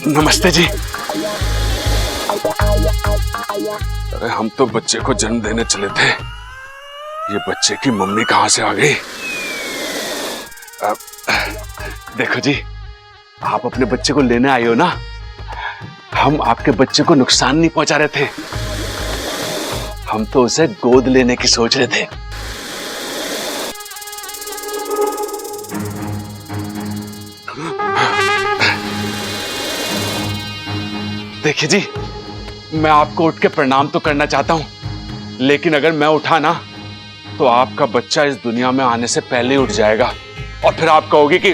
नमस्ते जी। अरे हम तो बच्चे को जन्म देने चले थे, ये बच्चे की मम्मी कहां से आ गई? देखो जी, आप अपने बच्चे को लेने आए हो ना, हम आपके बच्चे को नुकसान नहीं पहुंचा रहे थे, हम तो उसे गोद लेने की सोच रहे थे। देखिए जी, मैं आपको उठ के प्रणाम तो करना चाहता हूं, लेकिन अगर मैं उठा ना तो आपका बच्चा इस दुनिया में आने से पहले ही उठ जाएगा और फिर आप कहोगे कि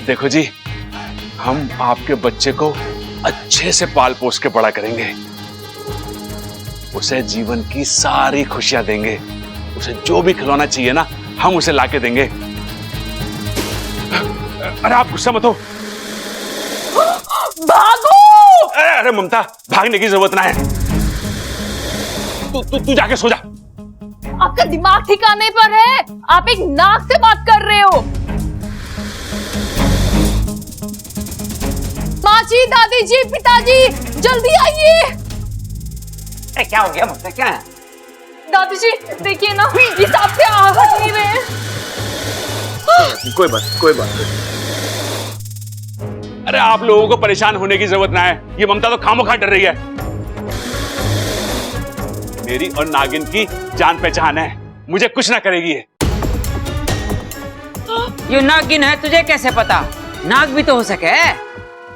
देखो जी, हम आपके बच्चे को अच्छे से पाल पोस के बड़ा करेंगे, उसे जीवन की सारी खुशियां देंगे, उसे जो भी खिलौना चाहिए ना हम उसे लाके देंगे। अरे आप गुस्सा मत हो। भागो! अरे ममता, भागने की जरूरत ना है, तू जाके सो जा। आपका दिमाग ठिकाने पर है? आप एक नाक से बात कर रहे हो। माँ जी, दादी जी, पिताजी, जल्दी आइए। क्या हो गया ममता, क्या है? दादी जी देखिए ना, ये सांप से हट नहीं रहे हैं। कोई बात नहीं। अरे आप लोगों को परेशान होने की जरूरत ना है, ये ममता तो खामोखा डर रही है। मेरी और नागिन की जान पहचान है, मुझे कुछ ना करेगी ये नागिन है, तुझे कैसे पता? नाग भी तो हो सके।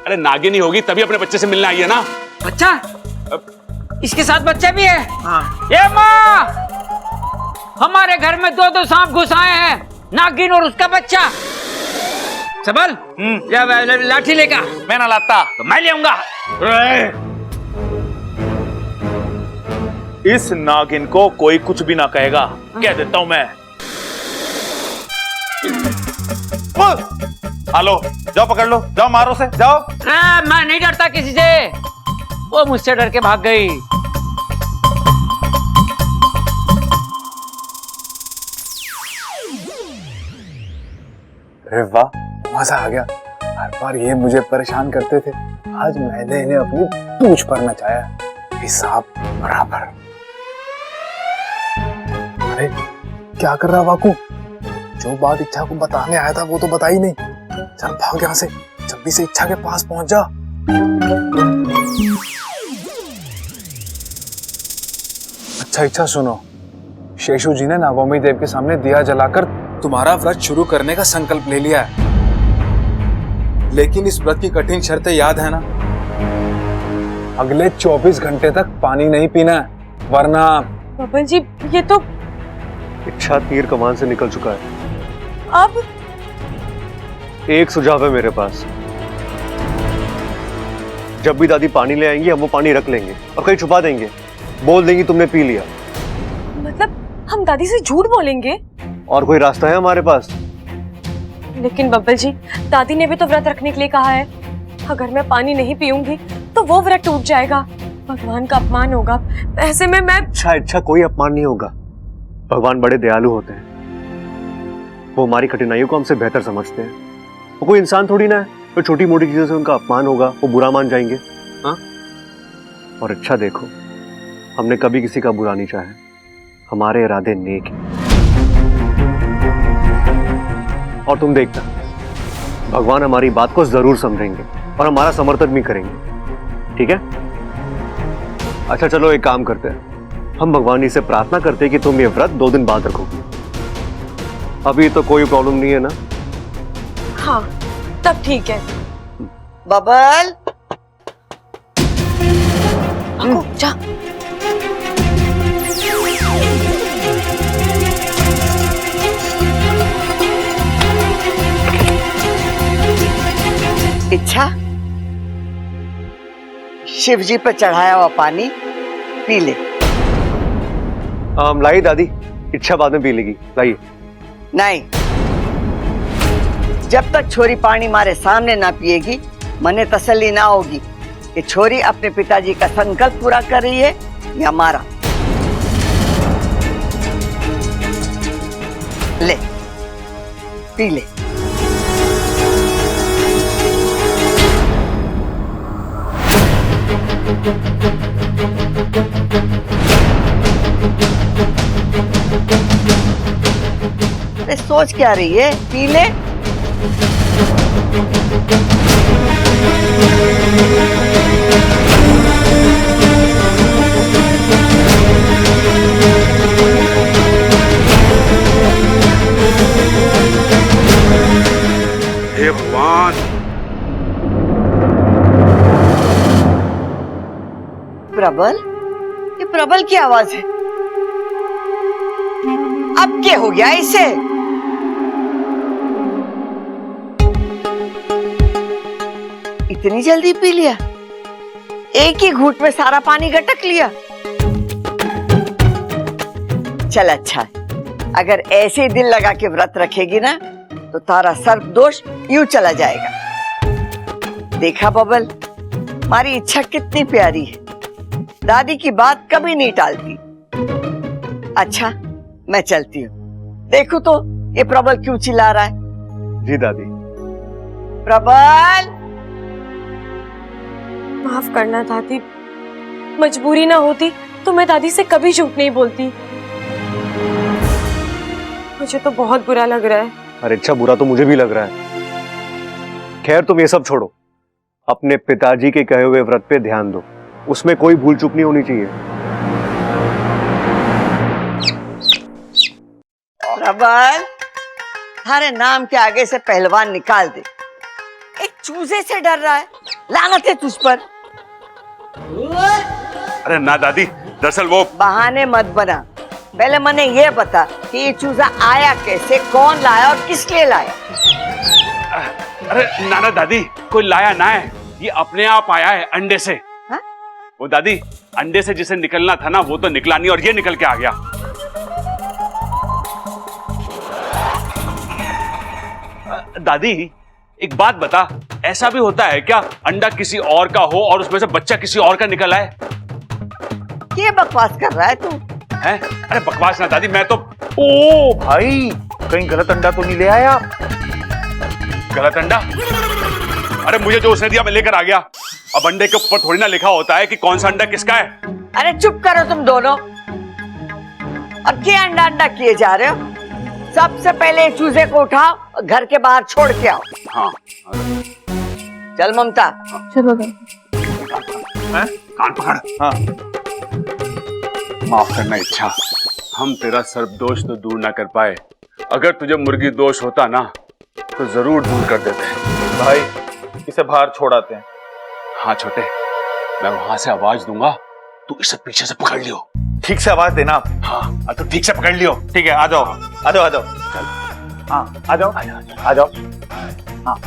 अरे नागिन ही होगी तभी अपने बच्चे से मिलने आई है ना। बच्चा? इसके साथ बच्चा भी है? हाँ। ये माँ, हमारे घर में दो सांप घुस आए हैं, नागिन और उसका बच्चा। सबल, जब लाठी लेगा। मैं ना लाता तो मैं ले आऊंगा। इस नागिन को कोई कुछ भी ना कहेगा, कह देता हूं मैं। हेलो, जाओ पकड़ लो, जाओ मारो से, जाओ। मैं नहीं डरता किसी से, वो मुझसे डर के भाग गई। अरे वाह, मजा आ गया। हर बार ये मुझे परेशान करते थे, आज मैंने इन्हें अपनी पूंछ पर नचाया, हिसाब बराबर। अरे क्या कर रहा वाकू? जो बात इच्छा को बताने आया था वो तो बता ही नहीं। चल भाग यहाँ से, जल्दी से इच्छा के पास पहुंच जा। अच्छा इच्छा सुनो, शेषु जी ने नागोमी देव के सामने दिया जलाकर तुम्हारा व्रत शुरू करने का संकल्प ले लिया है, लेकिन इस व्रत की कठिन शर्तें याद है ना? अगले 24 घंटे तक पानी नहीं पीना है, वरना। बबन जी ये तो इच्छा तीर कमान से निकल चुका है। अब एक सुझाव है मेरे पास, जब भी दादी पानी ले आएंगी हम वो पानी रख लेंगे और कहीं छुपा देंगे, बोल देंगी तुमने पी लिया। मतलब हम दादी से झूठ बोलेंगे? और कोई रास्ता है हमारे पास? लेकिन बब्बल जी, दादी ने भी तो व्रत रखने के लिए कहा है, अगर मैं पानी नहीं पीऊंगी तो वो व्रत टूट जाएगा, भगवान का अपमान होगा। ऐसे में मैं इच्छा कोई अपमान नहीं होगा, भगवान बड़े दयालु होते हैं, वो हमारी कठिनाइयों को हमसे बेहतर समझते हैं। वो कोई इंसान थोड़ी ना है, तो छोटी मोटी चीजों से उनका अपमान होगा, वो बुरा मान जाएंगे। हाँ, और अच्छा देखो, हमने कभी किसी का बुरा नहीं चाहा, हमारे इरादे नेक हैं। और तुम देखना, भगवान हमारी बात को जरूर समझेंगे और हमारा समर्थन भी करेंगे, ठीक है? अच्छा चलो एक काम करते हैं, हम भगवान जी से प्रार्थना करते हैं कि तुम ये व्रत 2 दिन बाद रखोगे। अभी तो कोई प्रॉब्लम नहीं है ना? हाँ, तब ठीक है। बबल, जा। इच्छा, शिव जी पर चढ़ाया हुआ पानी पी ले। लाइए दादी, इच्छा बाद में पी लेगी, लाइए। नहीं, जब तक छोरी पानी मारे सामने ना पिएगी मने तसल्ली ना होगी कि छोरी अपने पिताजी का संकल्प पूरा कर रही है या मारा। ले पी ले। अरे सोच क्या रही है, पी ले। हे भगवान, प्रबल, ये प्रबल की आवाज है। अब क्या हो गया इसे? इतनी जल्दी पी लिया? एक ही घूंट में सारा पानी गटक लिया। चल अच्छा है, अगर ऐसे ही दिल लगा के व्रत रखेगी ना तो तारा सर्प दोष यूं चला जाएगा। देखा बबल, हमारी इच्छा कितनी प्यारी है, दादी की बात कभी नहीं टालती। अच्छा मैं चलती हूँ, देखो तो ये प्रबल क्यों चिल्ला रहा है। जी दादी। प्रबल, माफ करना दादी, मजबूरी ना होती तो मैं दादी से कभी झूठ नहीं बोलती। मुझे तो बहुत बुरा लग रहा है। अरे अच्छा, बुरा तो मुझे भी लग रहा है। खैर तुम ये सब छोड़ो, अपने पिताजी के कहे हुए व्रत पे ध्यान दो, उसमें कोई भूल चूक नहीं होनी चाहिए। प्रबल, थारे नाम के आगे से पहलवान निकाल दे। एक चूजे से डर रहा है, लानत है तुझ पर। अरे ना दादी, दरअसल वो बहाने मत बना, पहले मने ये बता कि ये चूजा आया कैसे, कौन लाया और किस लिए लाया। अरे नाना दादी, कोई लाया ना है, ये अपने आप आया है अंडे से। हा? वो दादी, अंडे से जिसे निकलना था ना वो तो निकला नहीं और ये निकल के आ गया। दादी एक बात बता, ऐसा भी होता है क्या अंडा किसी और का हो और उसमें से बच्चा किसी और का निकल आए? ये बकवास कर रहा है तू? है? अरे बकवास ना दादी, मैं तो ओ भाई, कहीं गलत अंडा तो नहीं ले आया? गलत अंडा? अरे मुझे जो उसने दिया मैं लेकर आ गया। अब अंडे के ऊपर थोड़ी ना लिखा होता है कि कौन सा अंडा किसका है। अरे चुप करो तुम दोनों, अब क्या अंडा अंडा किए जा रहे हो? सबसे पहले चूजे को उठाओ, घर के बाहर छोड़ के आओ। हाँ। चल ममता। चलो कान पकड़। हाँ। माफ करना इच्छा, हम तेरा सर्प दोष तो दूर ना कर पाए। अगर तुझे मुर्गी दोष होता ना तो जरूर दूर कर देते। भाई इसे बाहर छोड़ाते हैं। हाँ छोटे, मैं वहां से आवाज दूंगा, तू इसे पीछे से पकड़ लियो। ठीक से आवाज देना आप। हाँ तो ठीक से पकड़ लियो। ठीक है, आ जाओ आ जाओ आ जाओ। हाँ आ जाओ आ जाओ। हाँ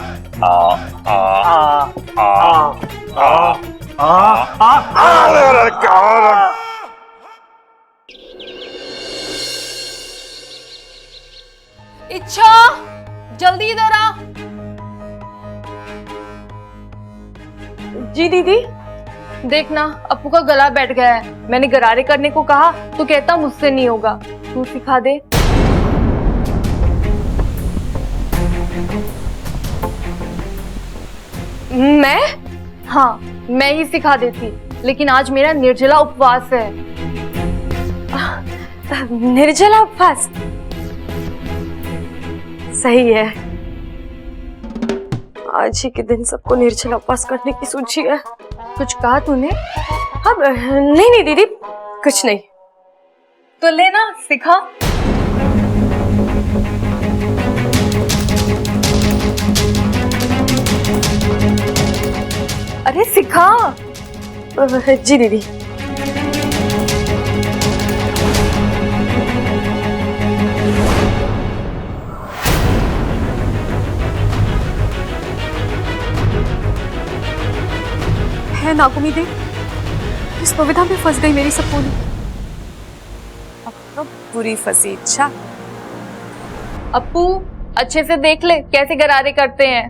इच्छा, जल्दी इधर आ। जी दीदी। देखना अप्पू का गला बैठ गया है, मैंने गरारे करने को कहा तो कहता मुझसे नहीं होगा, तू सिखा दे। मैं? हाँ मैं ही सिखा देती, लेकिन आज मेरा निर्जला उपवास है। निर्जला उपवास? सही है, आज ही के दिन सबको निर्जला उपवास करने की सूझी है। कुछ कहा तूने? अब नहीं नहीं दीदी, कुछ नहीं। तो लेना सिखा। अरे सिखा। जी दीदी। है नागुमी, इस दुविधा में फंस गई मेरी सपोनी। अब तो बुरी फंसी इच्छा। अप्पू अच्छे से देख ले कैसे गरारे करते हैं।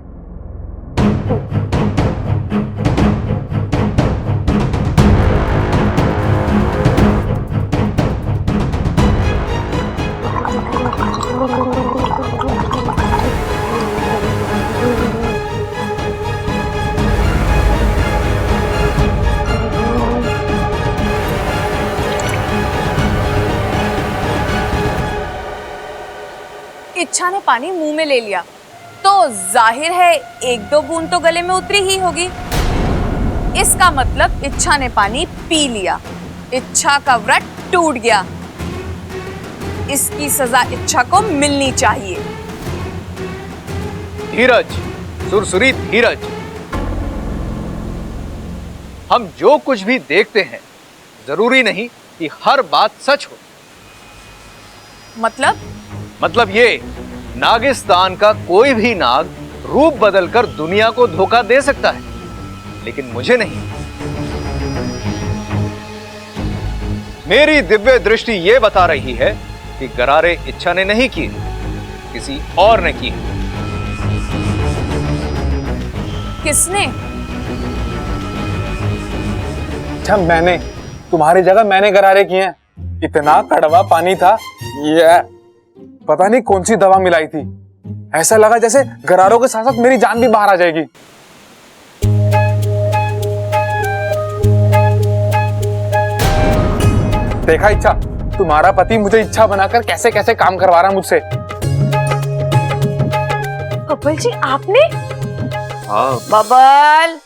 इच्छा ने पानी मुंह में ले लिया तो जाहिर है एक दो बूंद तो गले में उतरी ही होगी। इसका मतलब इच्छा ने पानी पी लिया, इच्छा का व्रत टूट गया। इसकी सजा इच्छा को मिलनी चाहिए। धीरज, सुरसुरी धीरज। हम जो कुछ भी देखते हैं जरूरी नहीं कि हर बात सच हो। मतलब ये नागिस्तान का कोई भी नाग रूप बदलकर दुनिया को धोखा दे सकता है, लेकिन मुझे नहीं। मेरी दिव्य दृष्टि यह बता रही है कि गरारे इच्छा ने नहीं किए, किसी और ने किए। किसने? अच्छा, मैंने। तुम्हारी जगह मैंने गरारे किए हैं। इतना कड़वा पानी था, ये पता नहीं कौन सी दवा मिलाई थी। ऐसा लगा जैसे गरारों के साथ साथ मेरी जान भी बाहर आ जाएगी। देखा इच्छा, तुम्हारा पति मुझे इच्छा बनाकर कैसे कैसे काम करवा रहा मुझसे। बब्बल जी, आपने? हाँ। बबल,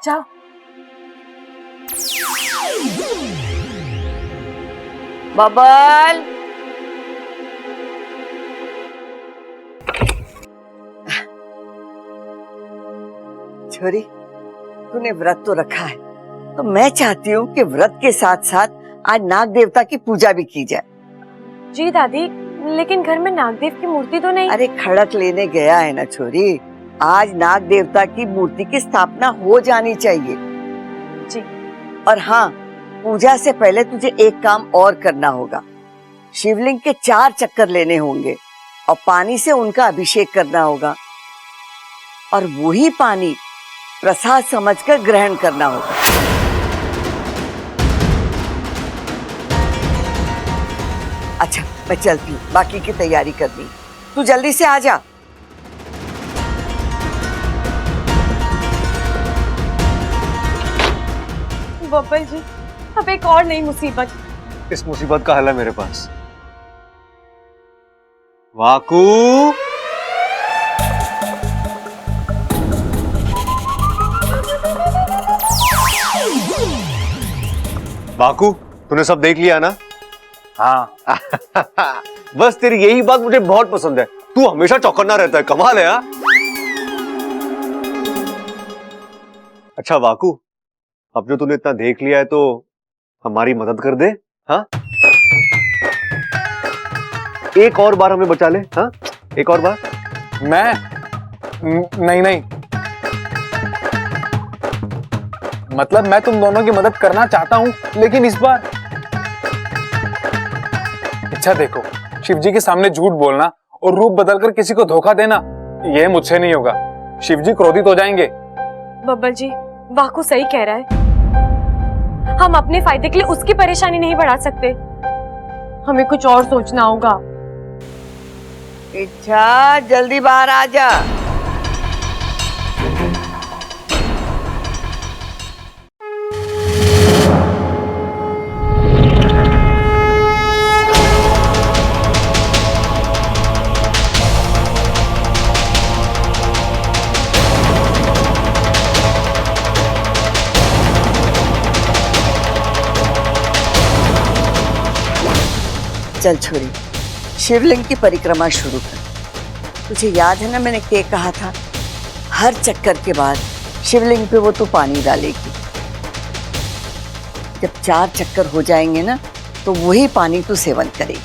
जाओ। बबल, छोरी, तूने व्रत तो रखा है, तो मैं चाहती हूँ कि व्रत के साथ साथ आज नाग देवता की पूजा भी की जाए। जी दादी, लेकिन घर में नागदेव की मूर्ति तो नहीं। अरे खड़क लेने गया है ना छोरी, आज नाग देवता की मूर्ति की स्थापना हो जानी चाहिए। जी। और हाँ, पूजा से पहले तुझे एक काम और करना होगा। शिवलिंग के 4 चक्कर लेने होंगे और पानी से उनका अभिषेक करना होगा, और वही पानी प्रसाद समझकर ग्रहण करना होगा। अच्छा, मैं चलती हूँ, बाकी की तैयारी करनी। तू जल्दी से आ जा। बब्बल जी, अब एक और नई मुसीबत। इस मुसीबत का हल है मेरे पास। वाकू, वाकू, तूने सब देख लिया ना? हाँ। बस तेरी यही बात मुझे बहुत पसंद है। तू हमेशा चौकन्ना रहता है, कमाल है। हाँ? अच्छा वाकू, अब जो तूने इतना देख लिया है तो हमारी मदद कर दे। हाँ, एक और बार हमें बचा ले। हाँ, एक और बार। मैं नहीं, मतलब मैं तुम दोनों की मदद करना चाहता हूं, लेकिन इस बार अच्छा देखो, शिवजी के सामने झूठ बोलना और रूप बदलकर किसी को धोखा देना, यह मुझसे नहीं होगा। शिवजी क्रोधित हो जाएंगे। बब्बल जी, वाकू सही कह रहा है। हम अपने फायदे के लिए उसकी परेशानी नहीं बढ़ा सकते, हमें कुछ और सोचना होगा। इच्छा, जल्दी बाहर आ जा। चल छोरी, शिवलिंग की परिक्रमा शुरू कर। तुझे याद है ना मैंने क्या कहा था? हर चक्कर के बाद शिवलिंग पे वो तू पानी डालेगी। जब 4 चक्कर हो जाएंगे ना, तो वही पानी तू सेवन करेगी।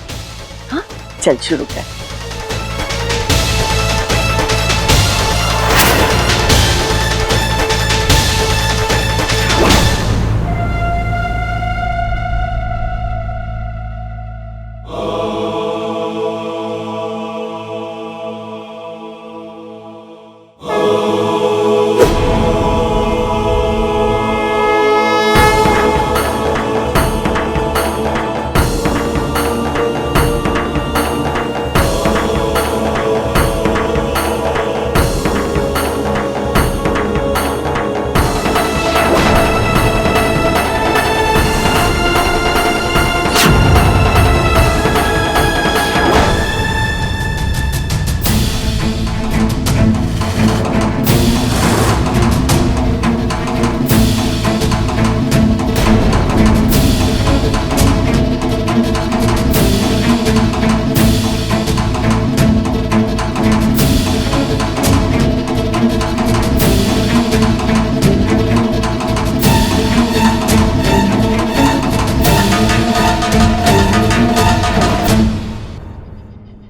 हाँ, चल शुरू कर।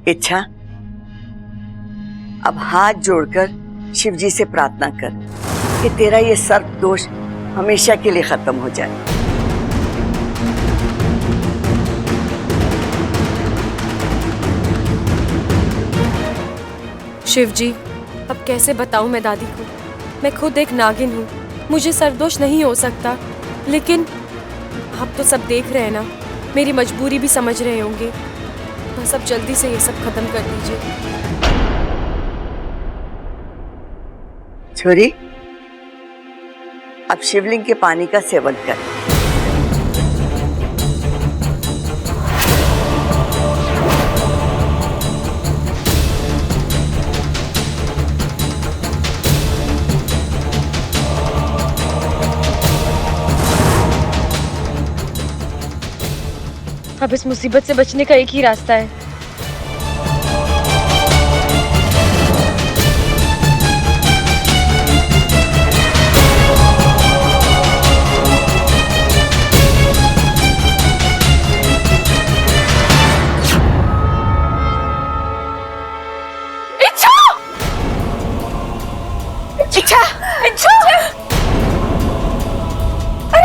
इच्छा, अब हाथ जोड़कर शिव जी से प्रार्थना कर कि तेरा ये सर्प दोष हमेशा के लिए खत्म हो जाए। शिव जी, अब कैसे बताऊं मैं दादी को? मैं खुद एक नागिन हूँ, मुझे सर्वदोष नहीं हो सकता, लेकिन आप तो सब देख रहे हैं ना, मेरी मजबूरी भी समझ रहे होंगे। बस अब जल्दी से ये सब खत्म कर दीजिए। छोरी, अब शिवलिंग के पानी का सेवन कर। अब इस मुसीबत से बचने का एक ही रास्ता है।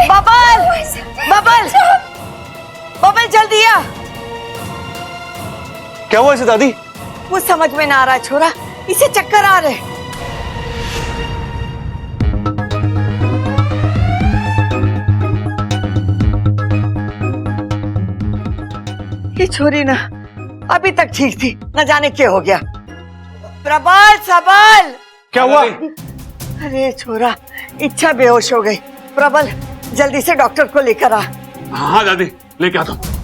बबल, बबल, बबल जल्दी आ। क्या हुआ इसे दादी? कुछ समझ में ना आ रहा छोरा, इसे चक्कर आ रहे। ये छोरी ना अभी तक ठीक थी, न जाने क्या हो गया। प्रबल, सबल, क्या हुआ? अरे छोरा, इच्छा बेहोश हो गई। प्रबल, जल्दी से डॉक्टर को लेकर आ। हाँ दादी, लेके आता हूं।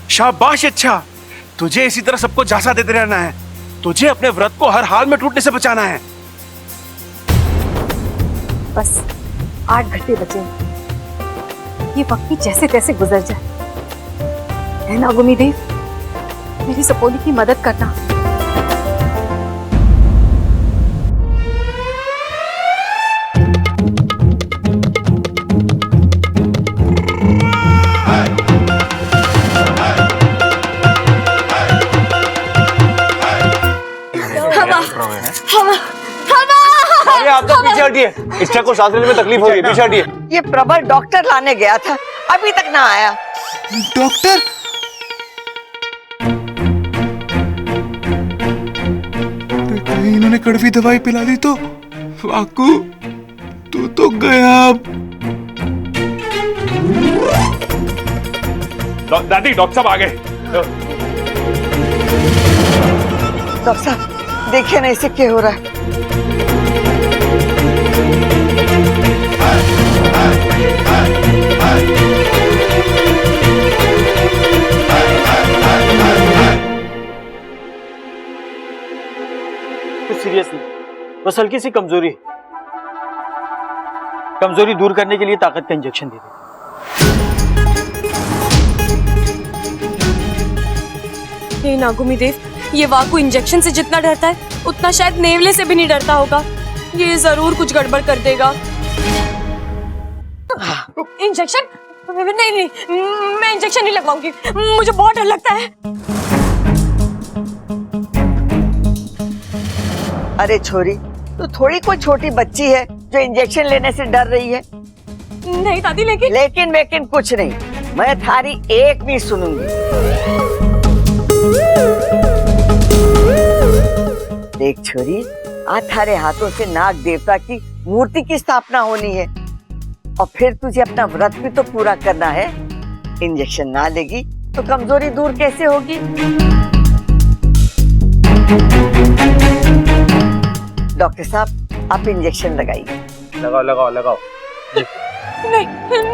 शाबाश अच्छा, तुझे इसी तरह सबको झांसा देते रहना है। तुझे अपने व्रत को हर हाल में टूटने से बचाना है। बस 8 घंटे बचे, ये वक्त भी जैसे तैसे गुजर जाए। है ना गुमी देव, मेरी सपोली की मदद करना। आप तो पीछे हटिए, इच्छा को सांस लेने में तकलीफ होगी, पीछे हटिए। ये प्रबल डॉक्टर लाने गया था, अभी तक ना आया। डॉक्टर? कहीं इन्होंने कड़वी दवाई पिला दी तो? वाकू, तू तो गया। दादी, डॉक्टर साहब आ गए। डॉक्टर साहब, देखिए ना इसे क्या हो रहा है। कुछ सीरियस नहीं, बस हल्की सी कमजोरी। कमजोरी दूर करने के लिए ताकत का इंजेक्शन दे दे। हे नागुमी देव, ये वाकू इंजेक्शन से जितना डरता है उतना शायद नेवले से भी नहीं डरता होगा। ये जरूर कुछ गड़बड़ कर देगा। इंजेक्शन? नहीं नहीं, मैं इंजेक्शन नहीं लगवाऊंगी, मुझे बहुत डर लगता है। अरे छोरी, तू थोड़ी कोई छोटी बच्ची है जो इंजेक्शन लेने से डर रही है। नहीं दादी, लेकिन कुछ नहीं, मैं थारी एक नहीं सुनूंगी। देख छोरी, आज थारे हाथों से नाग देवता की मूर्ति की स्थापना होनी है, और फिर तुझे अपना व्रत भी तो पूरा करना है। इंजेक्शन ना लेगी तो कमजोरी दूर कैसे होगी? डॉक्टर साहब, आप इंजेक्शन लगाइए। लगाओ लगाओ लगाओ। नहीं नहीं,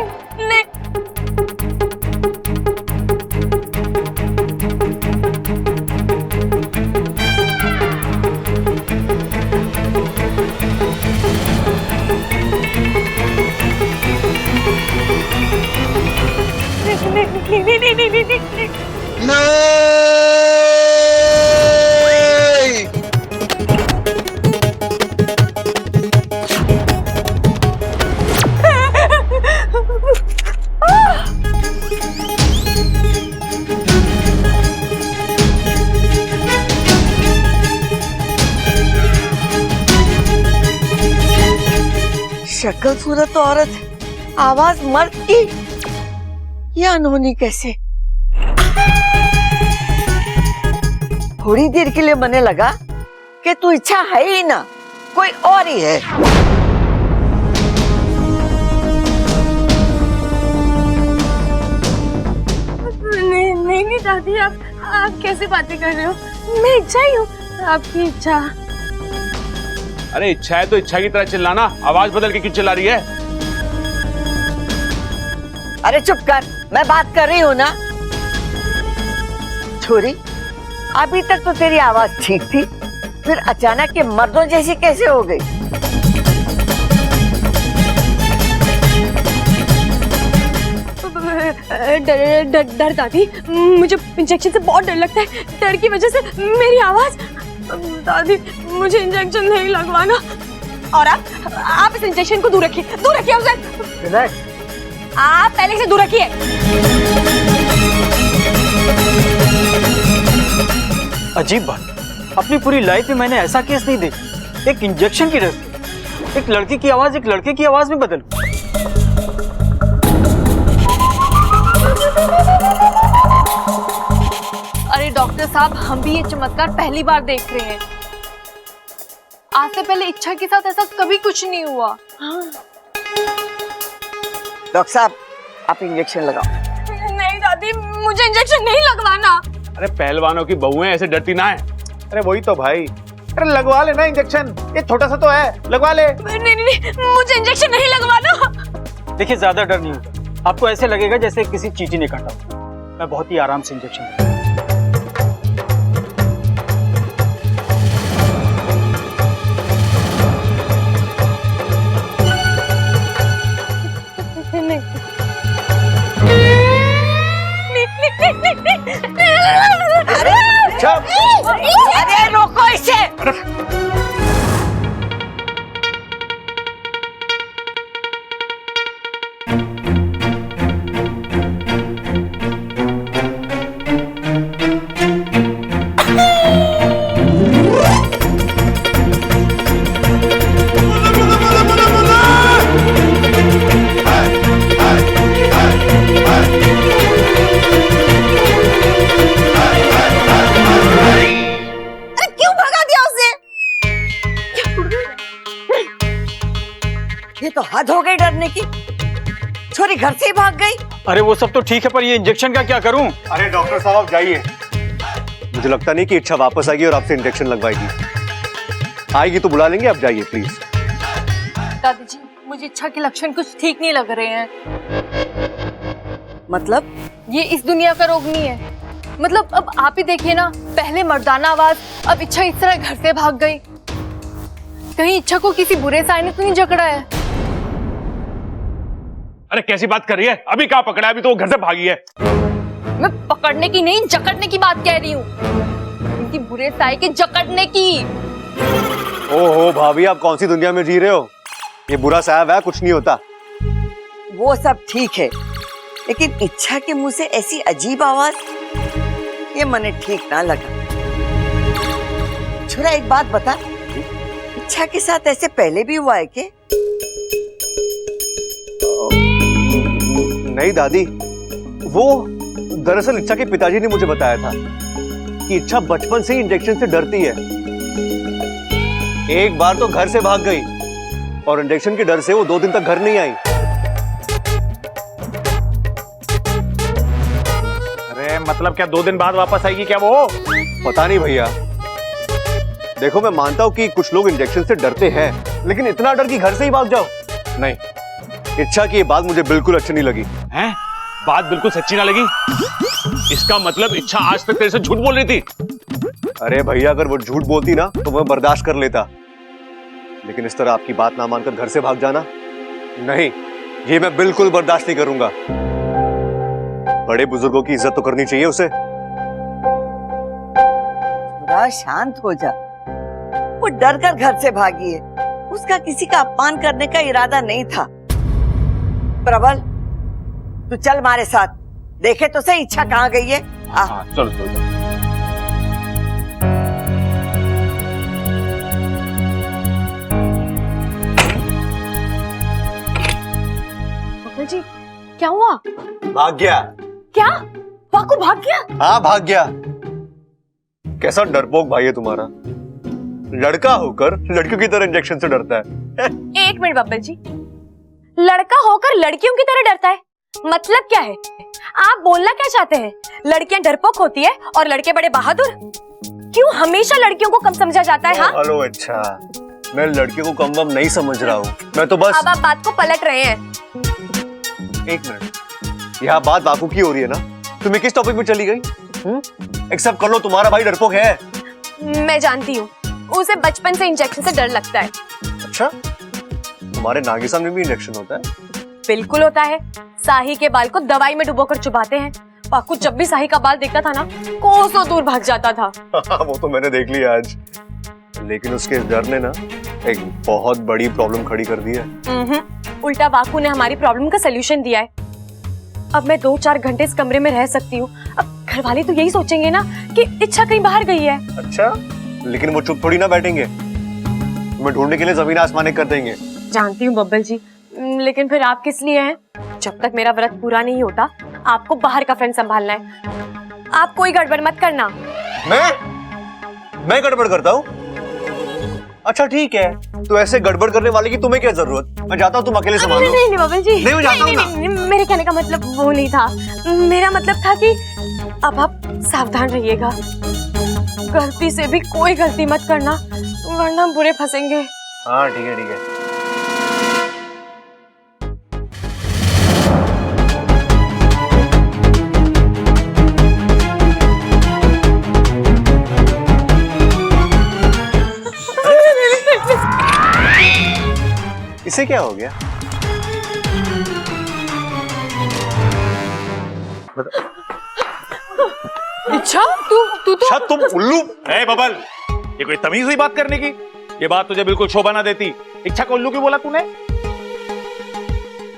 शक्ल सूरत औरत, आवाज मर्द की, या अनहोनी कैसे? थोड़ी देर के लिए मने लगा कि तू इच्छा है ही ना, कोई और ही है। नहीं दादी, आप कैसे बातें कर रहे हो? मैं इच्छा ही हूँ, आपकी इच्छा। अरे इच्छा है तो इच्छा की तरह चिल्लाना, आवाज बदल के क्यों चिल्ला रही है? अरे चुप कर, मैं बात कर रही हूँ ना। छोरी, अभी तक तो तेरी आवाज ठीक थी, फिर अचानक ये मर्दों जैसी कैसे हो गई? डर दादी, मुझे इंजेक्शन से बहुत डर लगता है। डर की वजह से मेरी आवाज। दादी, मुझे इंजेक्शन नहीं लगवाना। और आप इस इंजेक्शन को दूर रखिए उसे। आप पहले से दूर रखिए। अजीब बात, अपनी पूरी लाइफ में मैंने ऐसा केस नहीं देखा। एक इंजेक्शन की डर से एक लड़की की आवाज एक लड़के की आवाज में बदल। अरे डॉक्टर साहब, हम भी ये चमत्कार पहली बार देख रहे हैं। आज से पहले इच्छा के साथ ऐसा कभी कुछ नहीं हुआ। डॉक्टर साहब, आप इंजेक्शन लगाओ। नहीं दादी, मुझे इंजेक्शन नहीं लगवाना। अरे पहलवानों की बहुएं ऐसे डरती ना है। अरे वही तो भाई, अरे लगवा लेना इंजेक्शन, ये छोटा सा तो है, लगवा ले। नहीं, मुझे इंजेक्शन नहीं लगवाना। देखिए, ज्यादा डर नहीं होगा, आपको ऐसे लगेगा जैसे किसी चींटी ने काटा। मैं बहुत ही आराम से इंजेक्शन लूंगा। अरे रोको इसे। ये तो हद हो गई डरने की। छोरी घर से ही भाग गई। अरे वो सब तो ठीक है, पर ये इंजेक्शन का क्या करूं? अरे डॉक्टर साहब, आप जाइए। मुझे लगता नहीं कि इच्छा वापस आएगी और आपसे इंजेक्शन लगवाएगी। आएगी तो बुला लेंगे, आप जाइए प्लीज। दादी जी, मुझे इच्छा के लक्षण कुछ ठीक नहीं लग रहे हैं। मतलब? ये इस दुनिया का रोग नहीं है। मतलब अब आप ही देखिए ना, पहले मर्दाना आवाज, अब इच्छा इस तरह घर से भाग गई। कहीं इच्छा को किसी बुरे साय ने तो नहीं जकड़ा है? अरे कैसी बात कर रही है? अभी कहाँ पकड़ा है? अभी तो वो घर से भागी है। मैं पकड़ने की नहीं, जकड़ने की बात कह रही हूँ। इनकी बुरे साय के जकड़ने की। ओहो भाभी, आप कौन सी दुनिया में जी रहे हो? ये बुरा साहब है, कुछ नहीं होता। वो सब ठीक है, लेकिन इच्छा के मुंह से ऐसी अजीब आवाज, ये मने ठीक ना लगा। छोरा एक बात बता, इच्छा के साथ ऐसे पहले भी हुआ है क्या? नहीं दादी, वो दरअसल इच्छा के पिताजी ने मुझे बताया था कि इच्छा बचपन से ही इंजेक्शन से डरती है। एक बार तो घर से भाग गई और इंजेक्शन के डर से वो 2 दिन तक घर नहीं आई। अरे मतलब क्या 2 दिन बाद वापस आएगी क्या वो? पता नहीं भैया। देखो, मैं मानता हूँ कि कुछ लोग इंजेक्शन से डरते हैं, लेकिन इतना डर कि घर से ही भाग जाओ, नहीं। इच्छा की ये बात मुझे बिल्कुल अच्छी नहीं लगी। हैं? बात बिल्कुल सच्ची ना लगी? इसका मतलब इच्छा आज तक तेरे से झूठ बोल रही थी? अरे भैया, अगर वो झूठ बोलती ना तो मैं बर्दाश्त कर लेता, लेकिन इस तरह आपकी बात ना मानकर घर से भाग जाना, नहीं, ये मैं बिल्कुल बर्दाश्त नहीं करूंगा। बड़े बुजुर्गों की इज्जत तो करनी चाहिए उसे। थोड़ा शांत हो जा। वो डर कर घर से भागी है, उसका किसी का अपमान करने का इरादा नहीं था। प्रबल, तू चल हमारे साथ, देखे तो सही इच्छा कहाँ गई है। हाँ, चलो चलो। बब्बल जी, क्या हुआ? भाग गया। क्या? वाकू भाग गया? हाँ भाग गया। कैसा डरपोक भाई है तुम्हारा, लड़का होकर लड़कियों की तरह इंजेक्शन से डरता है। एक मिनट बब्बल जी, लड़का होकर लड़कियों की तरह डरता है, मतलब क्या है? आप बोलना क्या चाहते हैं? लड़कियां डरपोक होती है और लड़के बड़े बहादुर? क्यों हमेशा लड़कियों को कम समझा जाता है? हाँ हेलो, अच्छा मैं लड़कियों को कम वम नहीं समझ रहा हूँ, मैं तो बस। अब आप बात को पलट रहे हैं। एक मिनट, यहाँ बात वाकू की हो रही है ना, तुम्हें किस टॉपिक में चली गई? एक्सेप्ट कर लो, तुम्हारा भाई डरपोक है। मैं जानती हूँ, उसे बचपन से इंजेक्शन से डर लगता है। अच्छा, तुम्हारे नागिसा में भी इंजेक्शन होता है? बिल्कुल होता है। साही के बाल को दवाई में डुबोकर चुबाते हैं। पाकू जब भी साही का बाल देखता था ना, कोसों दूर भाग जाता था। वो तो मैंने देख लिया आज, लेकिन उसके डर ने ना एक बहुत बड़ी प्रॉब्लम खड़ी कर दी है। उल्टा वाकू ने हमारी प्रॉब्लम का सलूशन दिया है। अब मैं 2-4 घंटे इस कमरे में रह सकती हूँ। अब घर वाले तो यही सोचेंगे ना कि इच्छा कहीं बाहर गई है। अच्छा, लेकिन वो चुप थोड़ी ना बैठेंगे, तुम्हें ढूंढने के लिए जमीन आसमान एक कर देंगे। जानती हूँ बब्बल जी, लेकिन फिर आप किस लिए हैं? जब तक मेरा व्रत पूरा नहीं होता, आपको बाहर का फ्रेंड संभालना है। आप कोई गड़बड़ मत करना। मैं गड़बड़ करता हूँ? अच्छा ठीक है, तो ऐसे गड़बड़ करने वाले की तुम्हें क्या जरूरत? मैं जाता हूँ, तुम अकेले संभालो। नहीं बब्बल जी, नहीं, मैं जाता हूँ ना। नहीं, मेरे कहने का मतलब वो नहीं था। मेरा मतलब था कि अब आप सावधान रहिएगा, गलती से भी कोई गलती मत करना, वरना हम बुरे फंसेंगे। हाँ ठीक है ठीक है। इसे क्या हो गया? अच्छा तू अच्छा तुम उल्लू है बबल, ये कोई तमीज हुई बात करने की? ये बात तुझे बिल्कुल शोभा ना देती। इच्छा को उल्लू क्यों बोला तूने?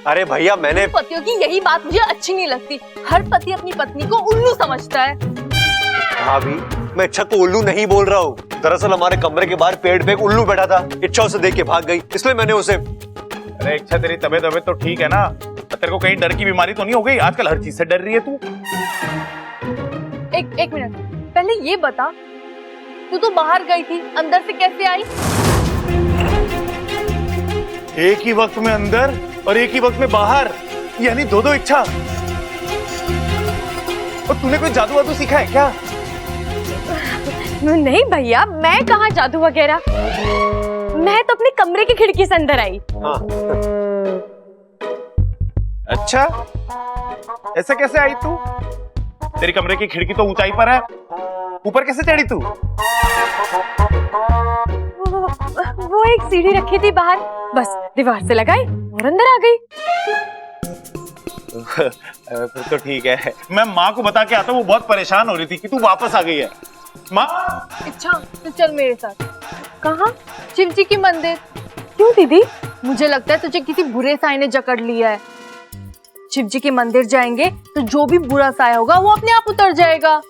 अरे भैया, मैंने पतियों की यही बात मुझे अच्छी नहीं लगती। हर पति अपनी पत्नी को उल्लू समझता है। भाभी, मैं इच्छा को उल्लू नहीं बोल रहा हूँ। दरअसल हमारे कमरे के बाहर पेड़ पे एक उल्लू बैठा था, इच्छा उसे देख के भाग गई, इसलिए मैंने उसे। अरे इच्छा, तेरी तबीयत तो ठीक है ना? तेरे को कहीं डर की बीमारी तो नहीं हो गई? आजकल हर चीज से डर रही है तू। एक मिनट, पहले ये बता, तू तो बाहर गई थी, अंदर से कैसे आई? एक ही वक्त में अंदर और एक ही वक्त में बाहर, यानी दो इच्छा। और तूने कोई जादू वादू सीखा है क्या? नहीं भैया, मैं कहाँ जादू वगैरह, मैं तो अपने कमरे की खिड़की से अंदर आई। अच्छा, ऐसे कैसे आई तू? तेरी कमरे की खिड़की तो ऊंचाई पर है, ऊपर कैसे चढ़ी तू? वो एक सीढ़ी रखी थी बाहर, बस दीवार से लगाई और अंदर आ गई। फिर तो ठीक है, मैं माँ को बता के आता हूँ, वो बहुत परेशान हो रही थी कि तू वापस आ गई है। माँ, अच्छा तो चल मेरे साथ। कहाँ? शिव जी की मंदिर। क्यों दीदी? मुझे लगता है तुझे किसी बुरे साए ने जकड़ लिया है। शिव जी के मंदिर जाएंगे तो जो भी बुरा साया होगा वो अपने आप उतर जाएगा।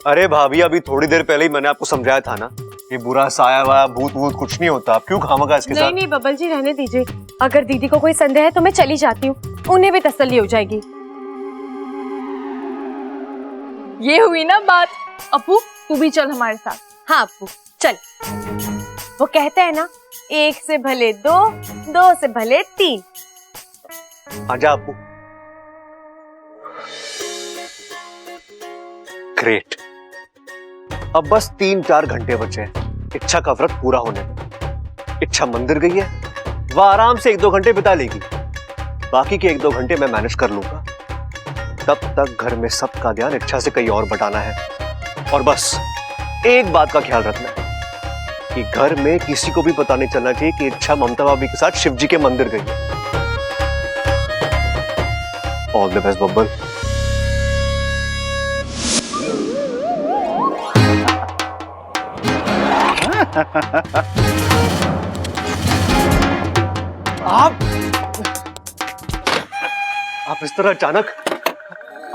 अरे भाभी, अभी थोड़ी देर पहले ही मैंने आपको समझाया था ना, ये बुरा साया वाया भूत वूत कुछ नहीं होता। आप क्यों खामखा इसके साथ? नहीं बबल जी, रहने दीजिए। अगर दीदी को कोई संदेह है तो मैं चली जाती हूँ, उन्हें भी तसल्ली हो जाएगी। ये हुई ना बात। अपू तू भी चल हमारे साथ। हाँ अपू चल। वो कहते हैं ना, 1 से भले 2, 2 से भले 3। आजा अपू। ग्रेट, अब बस 3-4 घंटे बचे हैं इच्छा का व्रत पूरा होने में। इच्छा मंदिर गई है, वह आराम से 1-2 घंटे बिता लेगी, बाकी के 1-2 घंटे मैं मैनेज कर लूंगा। तब तक घर में सबका ध्यान इच्छा से कहीं और बटाना है। और बस एक बात का ख्याल रखना है कि घर में किसी को भी पता नहीं चलना चाहिए कि इच्छा ममता भाभी के साथ शिव जी के मंदिर गई है। All the best Babbal. आप इस तरह अचानक,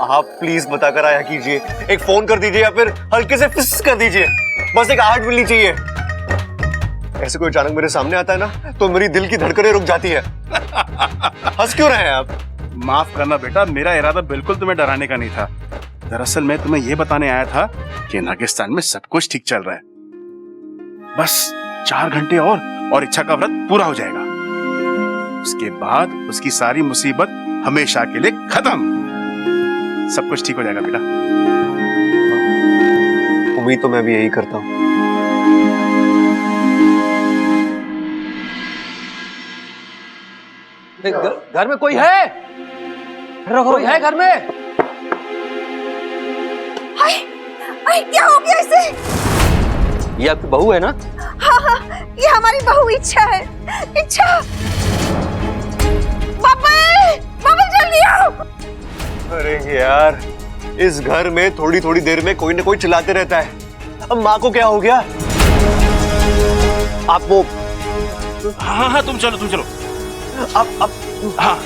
आप प्लीज बताकर आया कीजिए, एक फोन कर दीजिए या फिर हल्के से फिस कर दीजिए, बस एक आहट मिलनी चाहिए। ऐसे कोई अचानक मेरे सामने आता है ना तो मेरी दिल की धड़कनें रुक जाती है। हंस क्यों रहे हैं आप? माफ करना बेटा, मेरा इरादा बिल्कुल तुम्हें डराने का नहीं था। दरअसल मैं तुम्हें यह बताने आया था कि नागिस्तान में सब कुछ ठीक चल रहा है। बस 4 घंटे और इच्छा का व्रत पूरा हो जाएगा। उसके बाद उसकी सारी मुसीबत हमेशा के लिए खत्म। सब कुछ ठीक हो जाएगा बेटा। उम्मीद तो मैं भी यही करता हूँ। घर में कोई है? कोई है घर में? हाय, हाय, क्या हो गया इसे? ये आपकी बहू है ना? हाँ हाँ, ये हमारी बहू इच्छा है। इच्छा, पापा, पापा जल्दी आओ। अरे यार, इस घर में थोड़ी थोड़ी देर में कोई ना कोई चिल्लाते रहता है। अब माँ को क्या हो गया? आप वो, हाँ हाँ, तुम चलो। अब हाँ।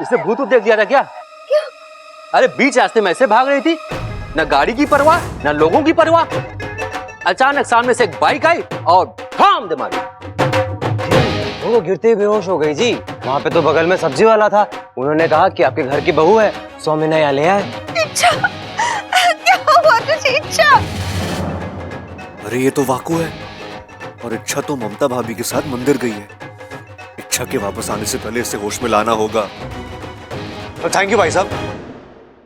इसने भूत देख दिया था क्या? क्यों? अरे बीच रास्ते में ऐसे भाग रही थी, न गाड़ी की परवाह न लोगों की परवाह। अचानक सामने से एक बाइक आई और धाम दे मारी। वो गिरते ही बेहोश हो गई जी। वहाँ पे तो बगल में सब्जी वाला था, उन्होंने कहा कि आपके घर की बहू है, 100 महीने यहाँ ले आए। इच्छा, क्या हुआ तुझे इच्छा? अरे ये तो वाकू है, और इच्छा तो ममता भाभी के साथ मंदिर गई है। इच्छा के वापस आने से पहले इसे होश में लाना होगा। थैंक यू भाई साहब,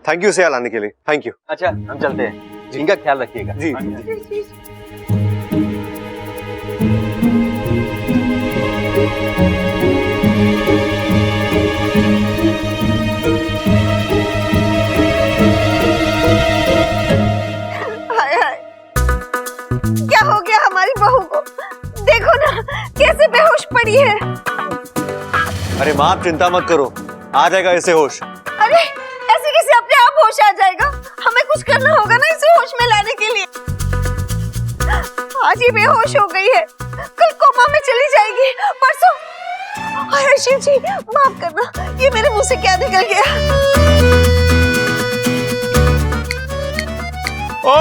थैंक यू इसे यहाँ लाने के लिए, थैंक यू। अच्छा हम चलते हैं, इनका ख्याल रखिएगा। जी। हाय हाय, क्या हो गया हमारी बहू को? देखो ना कैसे बेहोश पड़ी है। अरे माँ आप चिंता मत करो, आ जाएगा इसे होश। अरे ऐसे कैसे अपने आप होश आ जाएगा? हमें कुछ करना होगा ना इसे होश में लाने के लिए। आज ये बेहोश हो गई है, कल कोमा में चली जाएगी, परसों। अरे शिव जी माफ करना, ये मेरे मुंह से क्या निकल गया? ओ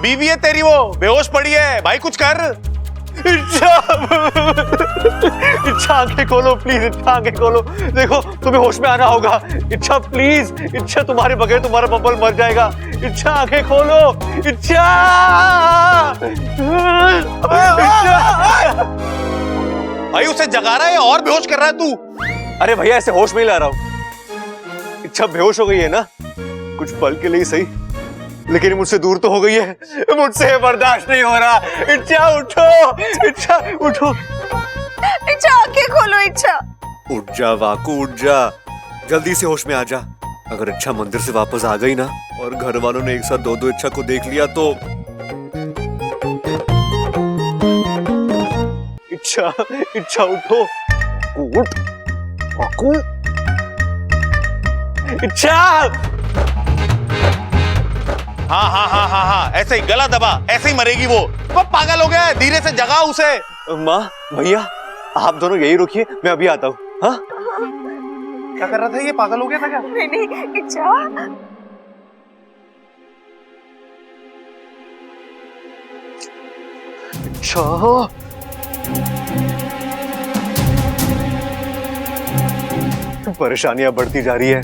बीवी है तेरी, वो बेहोश पड़ी है, भाई कुछ कर। इच्छा, इच्छा आंखें खोलो प्लीज, इच्छा आंखें खोलो। देखो तुम्हें होश में आना होगा। इच्छा प्लीज, इच्छा तुम्हारे बगैर तुम्हारा बब्बल मर जाएगा। इच्छा आंखें खोलो, इच्छा। भाई उसे जगा रहा है और बेहोश कर रहा है तू? अरे भैया ऐसे होश में ही ला रहा हूँ। इच्छा बेहोश हो गई है ना, कुछ पल के लिए ही सही, लेकिन मुझसे दूर तो हो गई है। मुझसे बर्दाश्त नहीं हो रहा। इच्छा उठो, इच्छा उठो। इच्छा आंखें खोलो। इच्छा उठ जा वाकू, उठ जा, जल्दी से होश में आ जा। अगर इच्छा मंदिर से वापस आ गई ना और घर वालों ने एक साथ 2-2 इच्छा को देख लिया तो। इच्छा, इच्छा उठो, उठ वाकू। इच्छा, हाँ, ऐसे ही गला दबा, ऐसे ही मरेगी वो पागल हो गया है, धीरे से जगा उसे। माँ भैया आप दोनों यही रुकिए, मैं अभी आता हूँ। हाँ क्या कर रहा था ये, पागल हो गया था क्या? नहीं इच्छा। अच्छा परेशानियां बढ़ती जा रही है।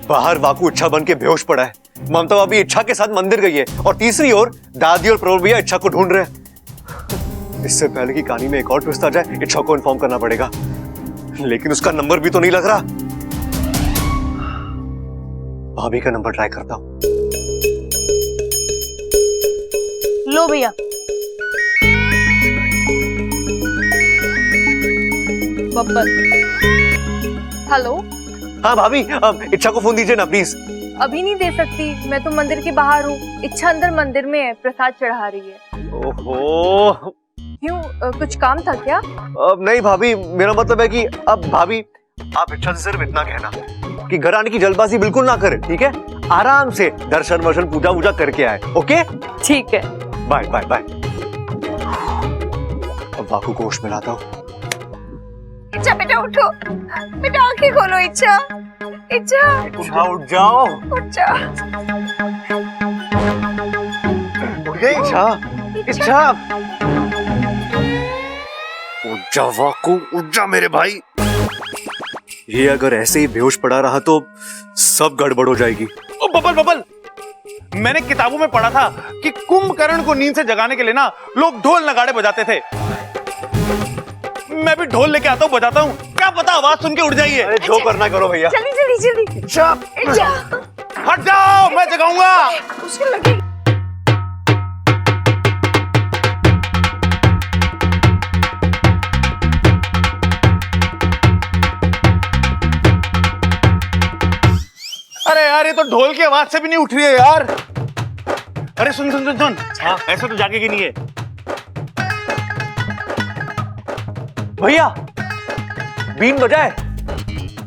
बाहर वाकू इच्छा बन के बेहोश पड़ा है, ममता भाभी इच्छा के साथ मंदिर गई है, और तीसरी ओर दादी और प्रभु भैया इच्छा को ढूंढ रहे हैं। इससे पहले की कहानी में एक और ट्विस्ट आ जाए, इच्छा को इन्फॉर्म करना पड़ेगा, लेकिन उसका नंबर भी तो नहीं लग रहा। भाभी का नंबर ट्राई करता हूं। लो भैया। बब्बर। हेलो। हाँ भाभी, इच्छा को फोन दीजिए ना प्लीज। अभी नहीं दे सकती, मैं तो मंदिर के बाहर हूँ। इच्छा अंदर मंदिर में है, प्रसाद चढ़ा रही है। ओहो, क्यों, कुछ काम था क्या? नहीं भाभी, मेरा मतलब है कि अब भाभी आप इच्छा से सिर्फ इतना कहना कि घर आने की जल्दबाजी बिल्कुल ना करें, ठीक है? आराम से दर्शन वर्शन पूजा वूजा करके आए, ओके? ठीक है, बाय बाय बाय। अब वाकू को होश में लाता हूँ। इच्छा बेटा उठो, बेटा आंखें खोलो। इच्छा, इच्छा उठ जाओ, उठ जा। उठ गई इच्छा, इच्छा। उठ जा वाकू, उठ जा मेरे भाई। ये अगर ऐसे ही बेहोश पड़ा रहा तो सब गड़बड़ हो जाएगी। ओ बबल बबल, मैंने किताबों में पढ़ा था कि कुंभकर्ण को नींद से जगाने के लिए ना लोग ढोल नगाड़े बजाते थे। मैं भी ढोल लेके आता हूँ, बजाता हूँ, क्या पता आवाज सुन के उड़ जाइए। अरे जो करना करो भैया। जल्दी जल्दी जल्दी। हट जाओ, मैं जगाऊंगा। मुश्किल लगी। अरे यार, ये तो ढोल की आवाज से भी नहीं उठ रही है यार। अरे सुन सुन सुन सुन, ऐसा तो जागेगी नहीं है। भैया बीन बजाए।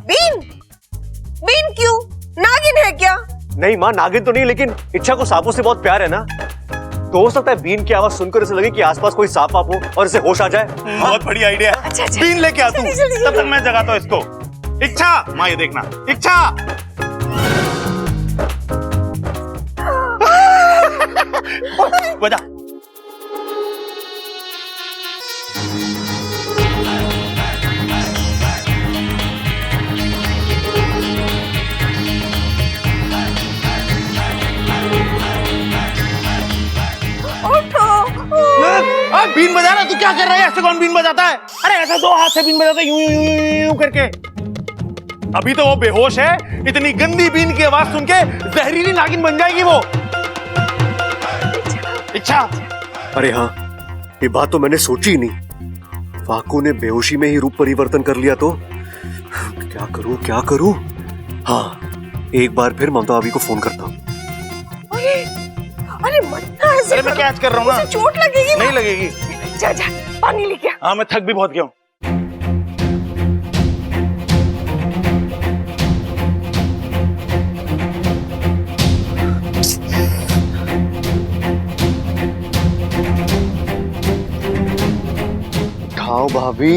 बीन? बीन क्यों? नागिन है क्या? नहीं माँ, नागिन तो नहीं, लेकिन इच्छा को सांपों से बहुत प्यार है ना, तो हो सकता है बीन की आवाज सुनकर इसे लगे कि आसपास कोई सांप आप हो और इसे होश आ जाए। बहुत बढ़िया आइडिया। अच्छा, अच्छा। बीन लेके आ तू, जल्दी, जल्दी, तब तक मैं जगाता हूँ इसको। इच्छा, माँ ये देखना, इच्छा। बजा। बीन बजा रहा, तू क्या कर रहा है? ऐसे कौन बीन बजाता है? अरे ऐसे दो हाथ से बीन बजाता है, यूं यूं यूं यूं करके। अभी तो वो बेहोश है, इतनी गंदी बीन की आवाज सुन के जहरीली नागिन बन जाएगी वो। इच्छा। अरे हाँ, ये बात तो मैंने सोची ही नहीं। वाकू ने बेहोशी में ही रूप परिवर्तन कर लिया तो क्या करूं क्या करूं? हाँ, एक बार फिर ममता भाभी को फोन करता हूँ। अरे मत ना ऐसे। अरे मैं कैच कर रहा हूँ ना। चोट लगेगी ना। नहीं लगेगी। जा जा, पानी लेके आ। हाँ, मैं थक भी बहुत गया हूँ। उठाओ भाभी।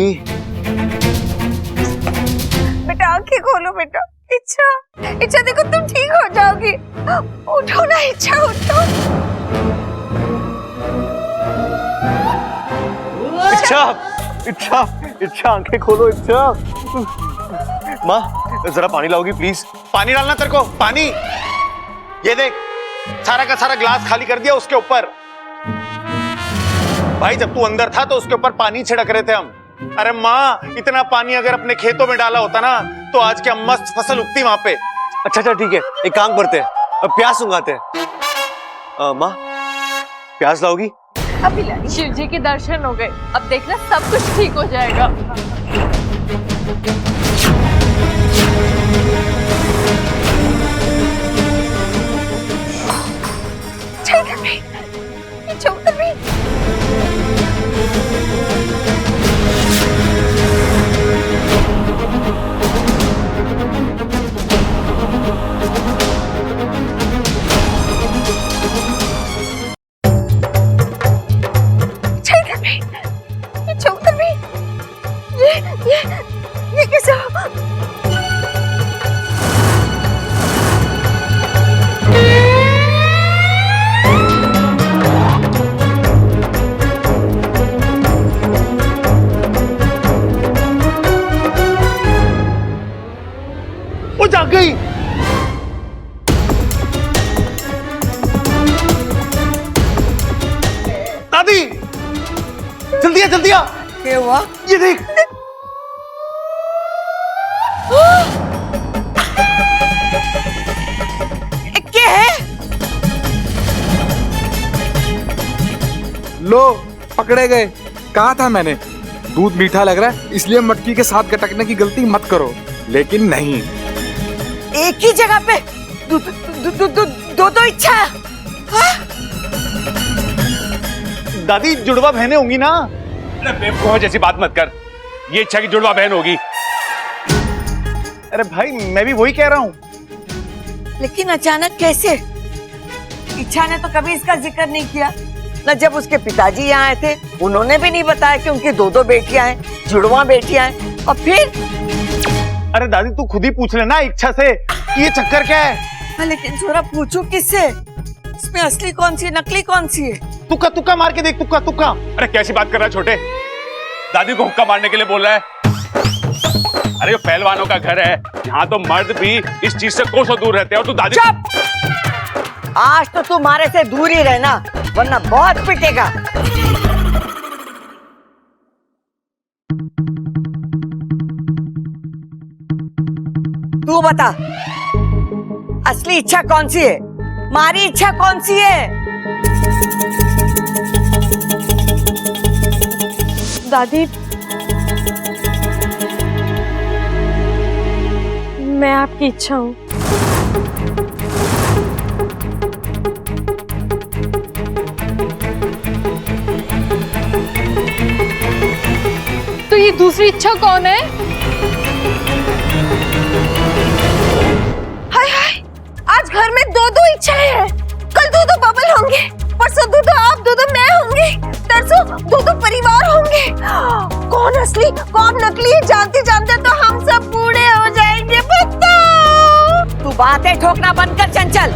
बेटा आंखें खोलो बेटा। इच्छा, इच्छा देखो तुम ठीक हो जाओगी। उठो ना इच्छा, उठो। इच्छा, इच्छा, इच्छा आंखें खोलो इच्छा। माँ जरा पानी लाओगी प्लीज? पानी डालना तेरे को? पानी? ये देख, सारा का सारा ग्लास खाली कर दिया उसके ऊपर। भाई जब तू अंदर था तो उसके ऊपर पानी छिड़क रहे थे हम। अरे माँ, इतना पानी अगर अपने खेतों में डाला होता ना तो आज क्या मस्त फसल उगती वहां पे। अच्छा अच्छा ठीक है, एक काम करते हैं, अब प्यास उगाते हैं। माँ प्यास लाओगी? अभी लाई। शिव जी के दर्शन हो गए, अब देखना सब कुछ ठीक हो जाएगा। ये कैसे? वो जाग गई। दादी जल्दी आ, जल्दी आ। क्या हुआ? ये देख। क्या है? लो पकड़े गए। कहा था मैंने, दूध मीठा लग रहा है इसलिए मटकी के साथ गटकने की गलती मत करो। लेकिन नहीं, एक ही जगह पे दो इच्छा। दादी जुड़वा बहनें होंगी ना? अरे बेवकूफ जैसी बात मत कर, ये इच्छा की जुड़वा बहन होगी। अरे भाई मैं भी वही कह रहा हूँ। लेकिन अचानक कैसे? इच्छा ने तो कभी इसका जिक्र नहीं किया न। जब उसके पिताजी यहाँ आए थे उन्होंने भी नहीं बताया कि उनकी दो बेटियां हैं, जुड़वा बेटियां हैं। और फिर अरे दादी तू खुद ही पूछ लेना इच्छा से कि ये चक्कर क्या है। हाँ, लेकिन जरा पूछो किससे? इसमें असली कौन सी है, नकली कौन सी है? तुक्का तुक्का मार के देख, तुक्का तुक्का। अरे कैसी बात कर रहा है छोटे? दादी को हुक्का मारने के लिए बोल रहा है? अरे ये पहलवानों का घर है, यहाँ तो मर्द भी इस चीज से कोसों दूर रहते हैं और तू दादी। चुप! आज तो तू हमारे से दूर ही रहना, वरना बहुत पिटेगा। तू बता, असली इच्छा कौन सी है? हमारी इच्छा कौन सी है? दादी, मैं आपकी इच्छा हूँ। तो ये दूसरी इच्छा कौन है? हाय हाय, आज घर में दो दो इच्छाएं हैं। कल दो दो बबल होंगे, परसों दो दो आप, दो दो मैं होंगे, तरसों दो दो परिवार होंगे। कौन असली कौन नकली है जानते जानते तो हम सब बूढ़े हो जाएंगे। बताओ। तू बातें ठोकना बंद कर चंचल।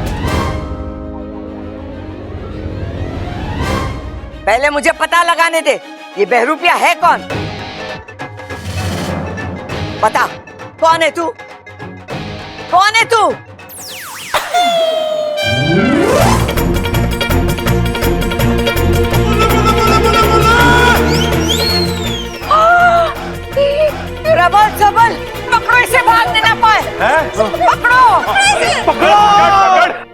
पहले मुझे पता लगाने दे, ये बहरूपिया है कौन? बता, कौन है तू? कौन है तू? प्रबल सबल, पकड़ो इसे, भागने ना पाए। पकड़ो, पकड़।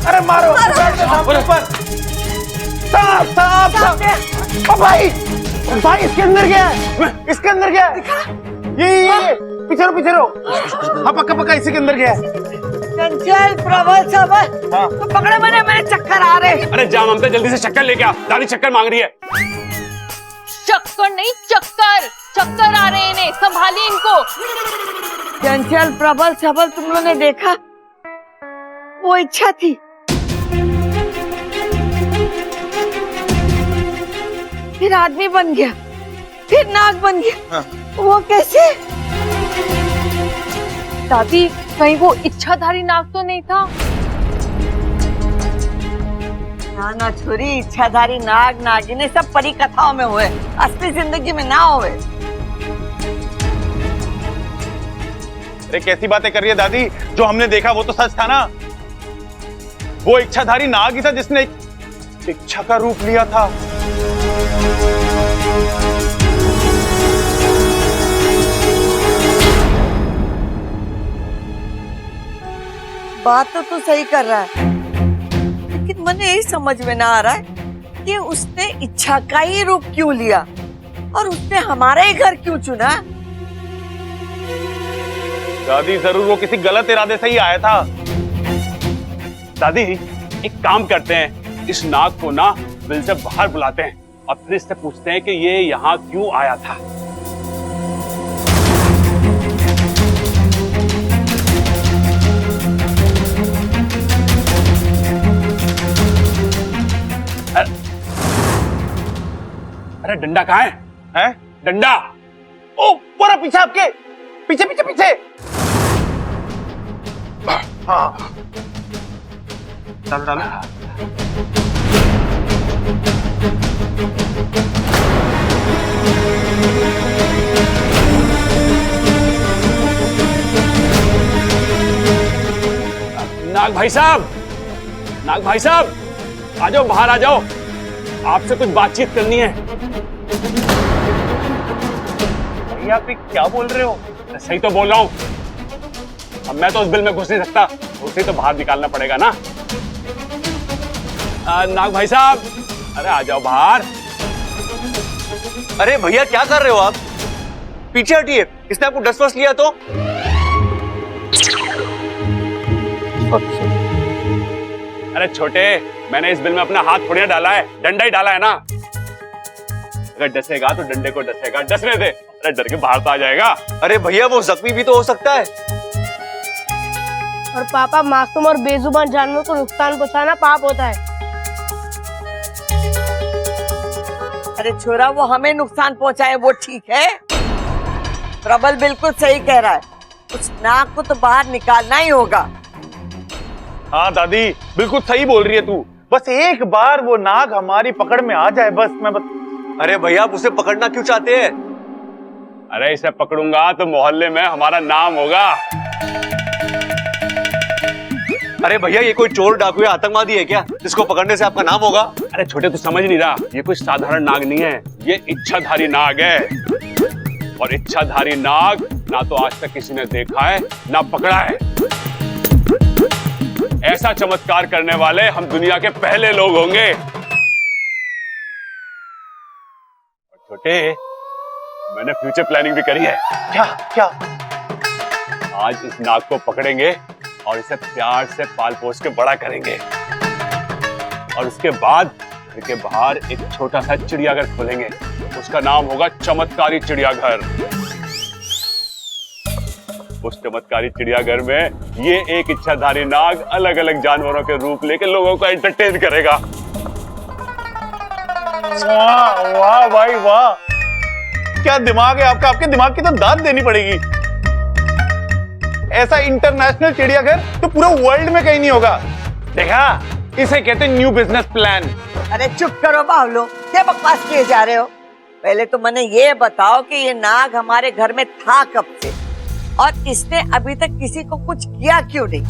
अरे मारो, भाई भाई इसके अंदर क्या है? इसके अंदर क्या है? ये पीछे रहो। हाँ पक्का पक्का इसी के अंदर क्या है? चंचल, प्रबल सबल, तो पकड़े मैंने, मेरे चक्कर आ रहे। अरे जा ममता, जल्दी से चक्कर लेके आ, दादी चक्कर मांग रही है। चक्कर नहीं, चक्कर आ रहे हैं इन्हें, संभालिए इनको। चंचल, प्रबल सबल, तुम लोगों ने देखा? वो इच्छा थी। फिर आदमी बन गया, फिर नाग बन गया। वो कैसे? दादी, कहीं वो इच्छाधारी नाग तो नहीं था? ना छोरी, इच्छाधारी नाग नागिने सब परी कथाओं में हुए, असली जिंदगी में ना हुए। अरे कैसी बातें कर रही है दादी? जो हमने देखा वो तो सच था ना। वो इच्छाधारी नाग ही था जिसने इच्छा का रूप लिया था। बात तो तू सही कर रहा है, लेकिन मुझे यही समझ में ना आ रहा है कि उसने इच्छा का ही रूप क्यों लिया और उसने हमारा ही घर क्यों चुना? दादी जरूर वो किसी गलत इरादे से ही आया था। दादी एक काम करते हैं, इस नाग को ना बिल से बाहर बुलाते हैं और फिर इससे पूछते हैं कि ये यहाँ क्यों आया था। अरे डंडा कहाँ है? हैं? डंडा। ओ पूरा पीछे आपके, पीछे पीछे पीछे। हाँ डालो डालो। नाग भाई साहब, नाग भाई साहब, आ जाओ, बाहर आ जाओ, आपसे कुछ बातचीत करनी है। भैया आप क्या बोल रहे हो? सही तो बोल रहा हूँ। अब मैं तो उस बिल में घुस नहीं सकता, उसे तो बाहर निकालना पड़ेगा ना। नाग भाई साहब, अरे आ जाओ बाहर। अरे भैया क्या कर रहे हो आप? पीछे हटिए, इसने आपको डस्ट वस्ट लिया तो? अरे छोटे, मैंने इस बिल में अपना हाथ थोड़ी ना डाला है, डंडा ही डाला है ना। अगर डसेगा तो डंडे को डसेगा, डसने दे। अरे डर के बाहर तो आ जाएगा। अरे भैया वो जख्मी भी तो हो सकता है। और पापा, मासूम और बेजुबान जानवर को नुकसान पहुंचाना पाप होता है। अरे छोरा, वो हमें नुकसान पहुंचाए वो ठीक है। प्रबल बिल्कुल सही कह रहा है, उस नाग को तो बाहर निकालना ही होगा। हाँ दादी, बिल्कुल सही बोल रही है तू। बस एक बार वो नाग हमारी पकड़ में आ जाए, बस अरे भैया, आप उसे पकड़ना क्यों चाहते हैं? अरे इसे पकड़ूंगा तो मोहल्ले में हमारा नाम होगा। अरे भैया, ये कोई चोर डाकू या आतंकवादी है क्या जिसको पकड़ने से आपका नाम होगा? अरे छोटे, तू समझ नहीं रहा, ये कोई साधारण नाग नहीं है, ये इच्छाधारी नाग है। और इच्छाधारी नाग ना तो आज तक किसी ने देखा है ना पकड़ा है। ऐसा चमत्कार करने वाले हम दुनिया के पहले लोग होंगे। छोटे, मैंने फ्यूचर प्लानिंग भी करी है। क्या क्या? आज इस नाग को पकड़ेंगे और इसे प्यार से पाल पोस के बड़ा करेंगे, और उसके बाद घर के बाहर एक छोटा सा चिड़ियाघर खोलेंगे। उसका नाम होगा चमत्कारी चिड़ियाघर। उस चमत्कारी चिड़ियाघर में ये एक इच्छाधारी नाग अलग अलग जानवरों के रूप लेकर लोगों को एंटरटेन करेगा। वाह वाह भाई वाह, क्या दिमाग है आपका। आपके दिमाग की तो दाद देनी पड़ेगी। ऐसा इंटरनेशनल चिड़ियाघर तो पूरे वर्ल्ड में कहीं नहीं होगा। देखा, इसे कहते हैं न्यू बिजनेस प्लान। अरे चुप करो बावलो, क्या बकवास किए जा रहे हो। पहले तो मैंने ये बताओ कि ये नाग हमारे घर में था कब से, और इसने अभी तक किसी को कुछ किया क्यों नहीं।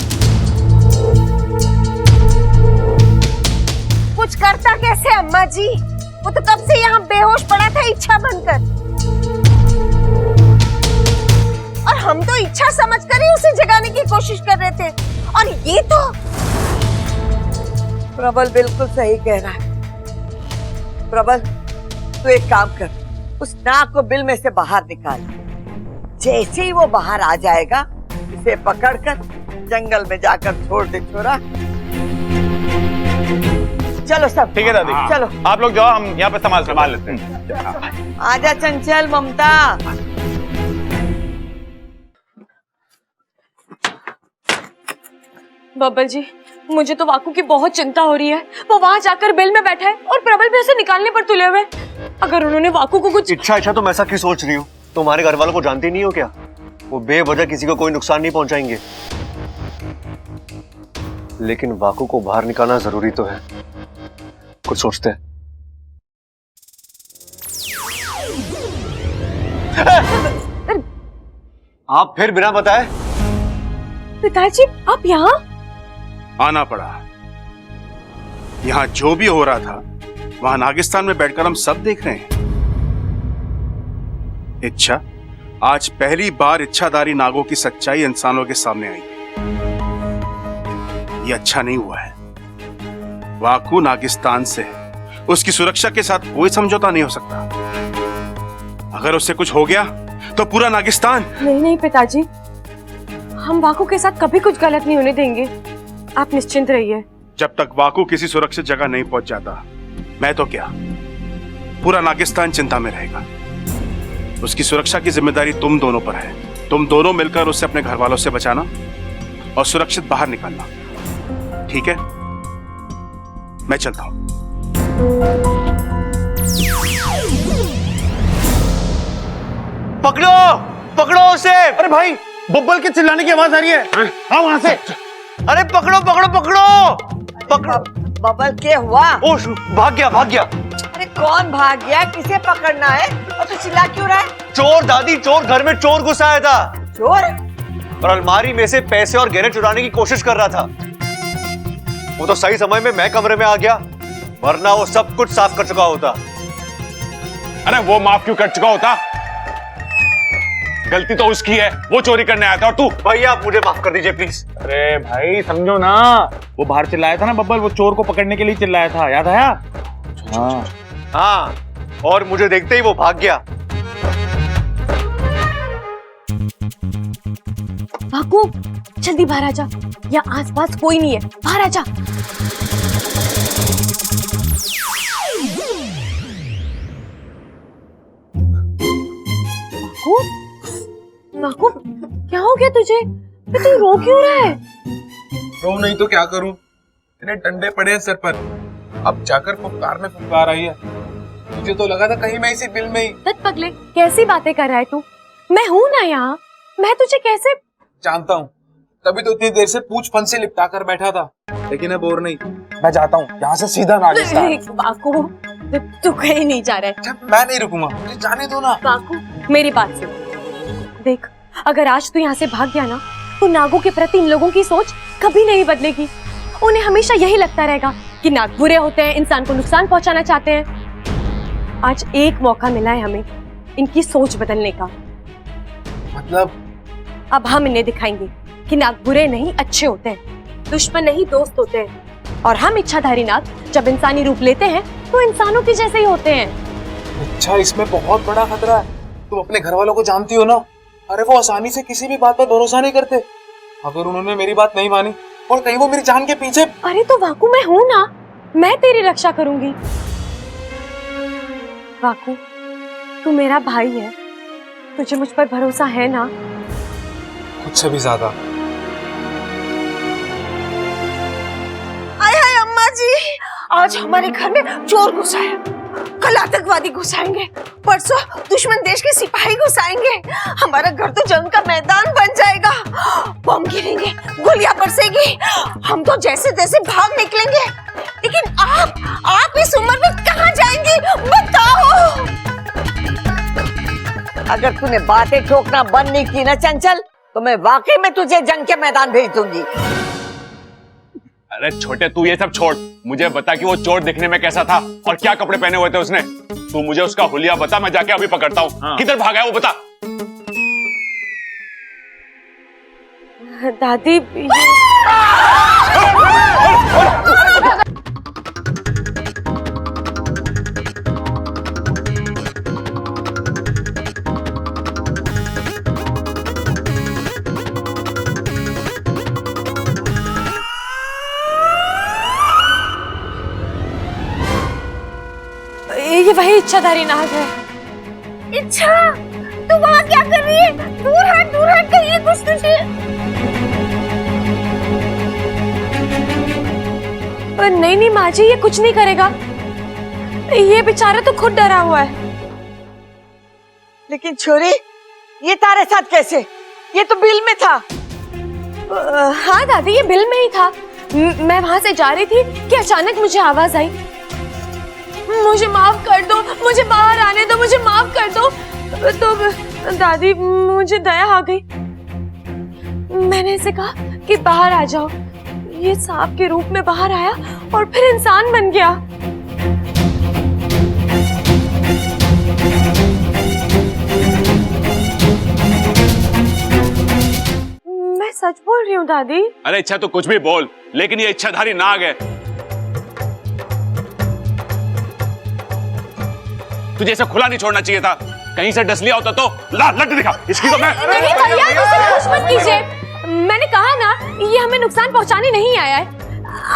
कुछ करता कैसे अम्मा जी, वो तो कब से यहाँ बेहोश पड़ा था इच्छा बनकर, और हम तो इच्छा समझकर ही उसे जगाने की कोशिश कर रहे थे। और ये तो प्रबल बिल्कुल सही कह रहा है। प्रबल, तू एक काम कर, उस नाग को बिल में से बाहर निकाल। जैसे ही वो बाहर आ जाएगा, उसे पकड़कर जंगल में जाकर छोड़ दे छोरा। चलो सब ठीक है दादी, चलो आप लोग जाओ, हम यहाँ पे संभाल लेते हैं। आजा चंचल, ममता। बब्बल जी, मुझे तो वाकू की बहुत चिंता हो रही है। वो वहाँ जाकर बिल में बैठा है और प्रबल भी उसे निकालने पर तुले हुए। अगर उन्होंने वाकू को कुछ इच्छा तुम ऐसा क्यों सोच रही हो? तुम्हारे घर वालों को जानती नहीं हो क्या? वो बेवजह किसी को कोई नुकसान नहीं पहुंचाएंगे। लेकिन वाकू को बाहर निकालना जरूरी तो है। कुछ सोचते हैं। आप फिर बिना बताए? पिताजी, आप यहाँ? आना पड़ा। यहाँ जो भी हो रहा था वहां नागिस्तान में बैठकर हम सब देख रहे हैं। इच्छा, आज पहली बार इच्छाधारी नागों की सच्चाई इंसानों के सामने आई। ये अच्छा नहीं हुआ है। वाकू नागिस्तान से है, उसकी सुरक्षा के साथ कोई समझौता नहीं हो सकता। अगर उससे कुछ हो गया तो पूरा नागिस्तान। नहीं पिताजी, हम वाकू के साथ कभी कुछ गलत नहीं होने देंगे। आप निश्चिंत रहिए। जब तक वाकू किसी सुरक्षित जगह नहीं पहुंच जाता, मैं तो क्या, पूरा नागिस्तान चिंता में रहेगा। उसकी सुरक्षा की जिम्मेदारी तुम दोनों पर है। तुम दोनों मिलकर उसे अपने घर वालों से बचाना और सुरक्षित बाहर निकालना, ठीक है? मैं चलता हूं। पकड़ो, पकड़ो उसे। अरे भाई, बब्बल के चिल्लाने की आवाज आ रही है। हाँ, वहां से। अरे पकड़ो पकड़ो पकड़ो। बबल क्या हुआ? ओह, भाग गया भाग गया। अरे कौन भाग गया? किसे पकड़ना है? और तू चिल्ला क्यों रहा है? चोर दादी, चोर। घर में चोर घुसा आया था। चोर? और अलमारी में से पैसे और गहने चुराने की कोशिश कर रहा था। वो तो सही समय में मैं कमरे में आ गया, वरना वो सब कुछ साफ कर चुका होता। अरे वो माफ क्यों कर चुका होता? गलती तो उसकी है, वो चोरी करने आया था, और तू? भैया आप मुझे माफ कर दीजिए प्लीज। अरे भाई समझो ना, वो बाहर चिल्लाया था ना बब्बल, वो चोर को पकड़ने के लिए चिल्लाया था, याद आया? हाँ, और मुझे देखते ही वो भाग गया। वाकू, जल्दी बाहर आ जा। यहाँ आसपास कोई नहीं है, बाहर आ जा। वाकू, वाकू, क्या हो गया तुझे? तू रो क्यों रहा है? रो नहीं तो क्या करूं? इतने डंडे पड़े हैं सर पर, अब जाकर फुफकार में फुफकार आई है। मुझे तो लगा था कहीं मैं इसी बिल में ही। तत पगले, कैसी बातें कर रहा है तू? मैं हूं ना यहाँ, मैं तुझे कैसे? जानता हूँ, तभी तो इतनी देर से पूछ फन से लिपटा कर बैठा था, लेकिन अब और नहीं। मैं जाता हूँ यहाँ से सीधा नागिस्तान। बाकू, तू कहीं नहीं जा रहा है। मैं नहीं रुकूंगा, मुझे जाने दो ना। बाकू, मेरी बात सुन। देख, अगर आज तू यहाँ से भाग गया ना, तो नागों के प्रति इन लोगों की सोच कभी नहीं बदलेगी। उन्हें हमेशा यही लगता रहेगा कि नाग बुरे होते हैं, इंसान को नुकसान पहुंचाना चाहते हैं। आज एक मौका मिला है हमें इनकी सोच बदलने का। मतलब? अब हम इन्हें दिखाएंगे कि नाग बुरे नहीं अच्छे होते हैं, दुश्मन नहीं दोस्त होते हैं। और हम इच्छाधारी नाग जब इंसानी रूप लेते हैं तो इंसानों के जैसे ही होते हैं। अच्छा, इसमें बहुत बड़ा खतरा है। तुम अपने घर वालों को जानती हो ना, अरे वो आसानी से किसी भी बात पर भरोसा नहीं करते। अगर उन्होंने मेरी बात नहीं मानी और कहीं वो मेरी जान के पीछे। अरे तो वाकू, मैं हूं ना, मैं तेरी रक्षा करूंगी। वाकू, तू मेरा भाई है, तुझे मुझ पर भरोसा है ना? खुद से भी ज्यादा। आय हाय अम्मा जी, आज हमारे घर में चोर घुसा है, कल आतंकवादी घुसाएंगे, परसों दुश्मन देश के सिपाही घुसाएंगे। हमारा घर तो जंग का मैदान बन जाएगा। बम गिरेंगे, गोलियां बरसेगी, हम तो जैसे तैसे भाग निकलेंगे। लेकिन आप इस उम्र में कहाँ जाएंगी बताओ? अगर तूने बातें ठोकना बंद नहीं की ना चंचल, तो मैं वाकई में तुझे जंग के मैदान भेज दूंगी। अरे छोटे, तू ये सब छोड़, मुझे बता कि वो चोर दिखने में कैसा था और क्या कपड़े पहने हुए थे उसने। तू मुझे उसका हुलिया बता, मैं जाके अभी पकड़ता हूँ। हाँ। किधर भागा है वो बता। दादी, ये वही इच्छाधारी नाग है। इच्छा, तू वहाँ क्या कर रही है? दूर हट, कहीं कुछ तुझे। नहीं माँ जी, ये कुछ नहीं करेगा। ये बेचारा तो खुद डरा हुआ है। लेकिन छोरी, ये तारे साथ कैसे? ये तो बिल में था। हाँ दादी, ये बिल में ही था। मैं वहां से जा रही थी कि अचानक मुझे आवाज आई, मुझे माफ कर दो, मुझे बाहर आने दो, मुझे माफ कर दो। तो दादी, मुझे दया आ गई। मैंने इसे कहा कि बाहर आ जाओ। ये सांप के रूप में बाहर आया और फिर इंसान बन गया। मैं सच बोल रही हूँ दादी। अरे इच्छा तो कुछ भी बोल, लेकिन ये इच्छाधारी नाग है। तुझे इसे खुला नहीं छोड़ना चाहिए था। कहीं से डस लिया होता तो ला लट दिखा। इसकी तो मैं नहीं भैया, कुछ मत कीजिए। मैंने कहा ना, ये हमें नुकसान पहुंचाने नहीं आया है।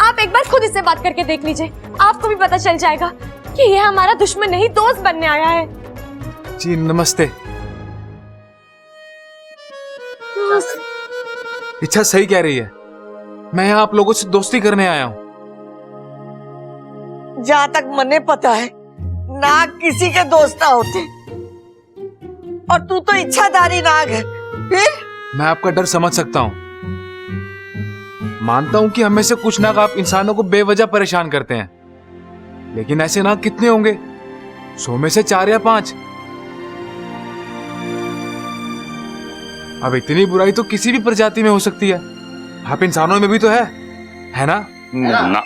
आप एक बार खुद इससे बात करके देख लीजिए, आपको भी पता चल जाएगा कि ये हमारा दुश्मन नहीं, दोस्त बनने आया है। जी नमस्ते। इच्छा सही कह रही है, मैं यहाँ आप लोगों से दोस्ती करने आया हूँ। जहाँ तक मने पता है, नाग किसी के दोस्त ना होते, और तू तो इच्छाधारी नाग है। फिर मैं आपका डर समझ सकता हूँ। मानता हूँ कि हमें से कुछ नाग आप इंसानों को बेवजह परेशान करते हैं, लेकिन ऐसे नाग कितने होंगे? 100 में से 4 या 5। अब इतनी बुराई तो किसी भी प्रजाति में हो सकती है, आप इंसानों में भी तो है ना? ना।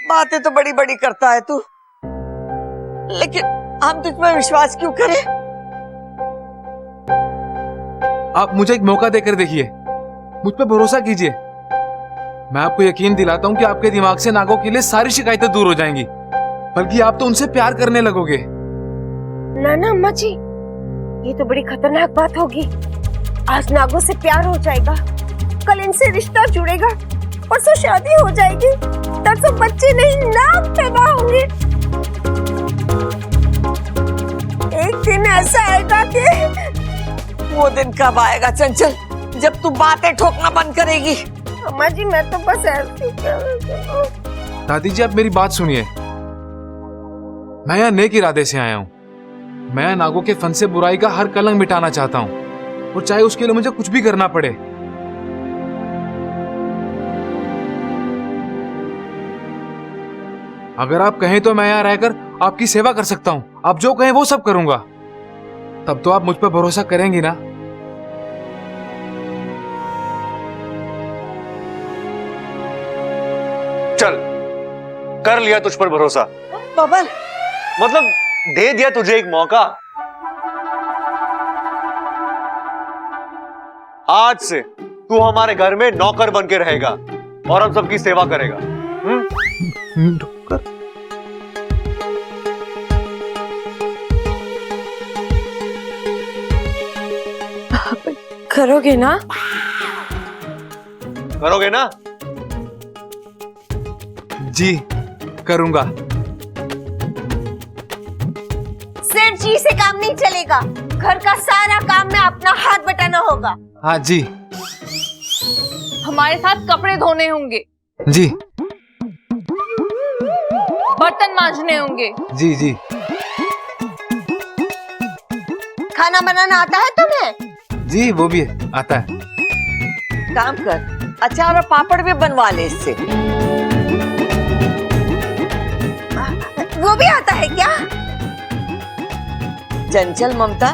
बातें तो बड़ी बड़ी करता है तू, लेकिन हम तुझ पर विश्वास क्यों करें? आप मुझे एक मौका देकर देखिए, मुझ पर भरोसा कीजिए। मैं आपको यकीन दिलाता हूं कि आपके दिमाग से नागों के लिए सारी शिकायतें दूर हो जाएंगी, बल्कि आप तो उनसे प्यार करने लगोगे। ना अम्मा जी, ये तो बड़ी खतरनाक बात होगी। आज नागों से प्यार हो जाएगा, कल इनसे रिश्ता जुड़ेगा, परसों शादी हो जाएगी, तरसों बच्चे नहीं नाग पैदा होंगे। एक दिन ऐसा आएगा कि वो दिन कब आएगा चंचल, जब तू बातें ठोकना बंद करेगी। अम्मा जी मैं तो बस ऐसे कह रही हूँ। दादी जी आप मेरी बात सुनिए, मैं यहाँ नेक इरादे से आया हूँ। मैं नागों के फन से बुराई का हर कलंक मिटाना चाहता हूँ, और चाहे उसके लिए मुझे कुछ भी करना पड़े। अगर आप कहें तो मैं यहाँ रहकर आपकी सेवा कर सकता हूँ। आप जो कहें वो सब करूंगा। तब तो आप मुझ पर भरोसा करेंगी ना? चल, कर लिया तुझ पर भरोसा। बबल, मतलब दे दिया तुझे एक मौका। आज से तू हमारे घर में नौकर बन के रहेगा और हम सबकी सेवा करेगा। करोगे ना? करोगे ना? जी करूंगा। सिर्फ जी से काम नहीं चलेगा, घर का सारा काम में अपना हाथ बटाना होगा। हाँ जी। हमारे साथ कपड़े धोने होंगे, जी बर्तन मांजने होंगे। जी जी। खाना बनाना आता है तुम्हें? जी वो भी आता है। काम कर, अचार और पापड़ भी बनवा ले इससे। वो भी आता है क्या? चंचल ममता,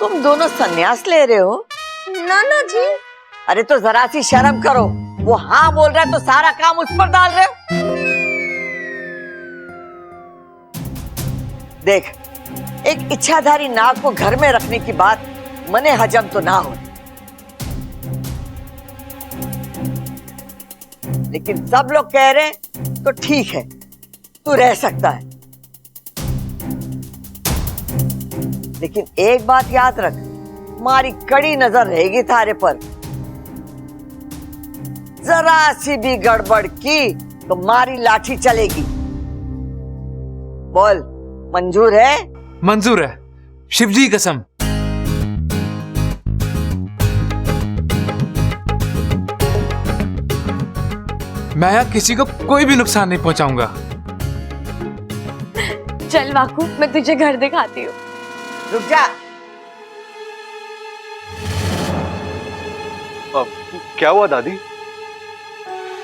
तुम दोनों संन्यास ले रहे हो? नाना जी। अरे तो जरा सी शर्म करो। वो हाँ बोल रहा है तो सारा काम उस पर डाल रहे हो। देख, एक इच्छाधारी नाग को घर में रखने की बात मने हजम तो ना हो, लेकिन सब लोग कह रहे हैं तो ठीक है, तू रह सकता है। लेकिन एक बात याद रख, हमारी कड़ी नजर रहेगी थारे पर। जरा सी भी गड़बड़ की तो मारी लाठी चलेगी। बोल, मंजूर है? मंजूर है, शिवजी की कसम। मैं यहाँ किसी को कोई भी नुकसान नहीं पहुंचाऊंगा। चल वाकू, मैं तुझे घर दिखाती हूँ। रुक जा। क्या हुआ दादी?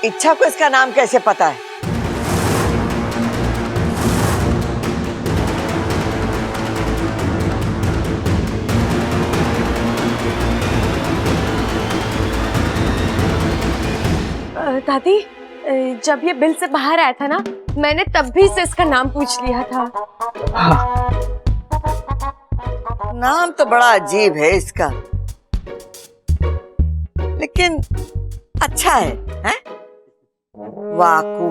इच्छा को इसका नाम कैसे पता है? दादी, जब ये बिल से बाहर आया था ना, मैंने तब भी से इसका नाम पूछ लिया था। नाम तो बड़ा अजीब है इसका, लेकिन अच्छा है, हैं? वाकू।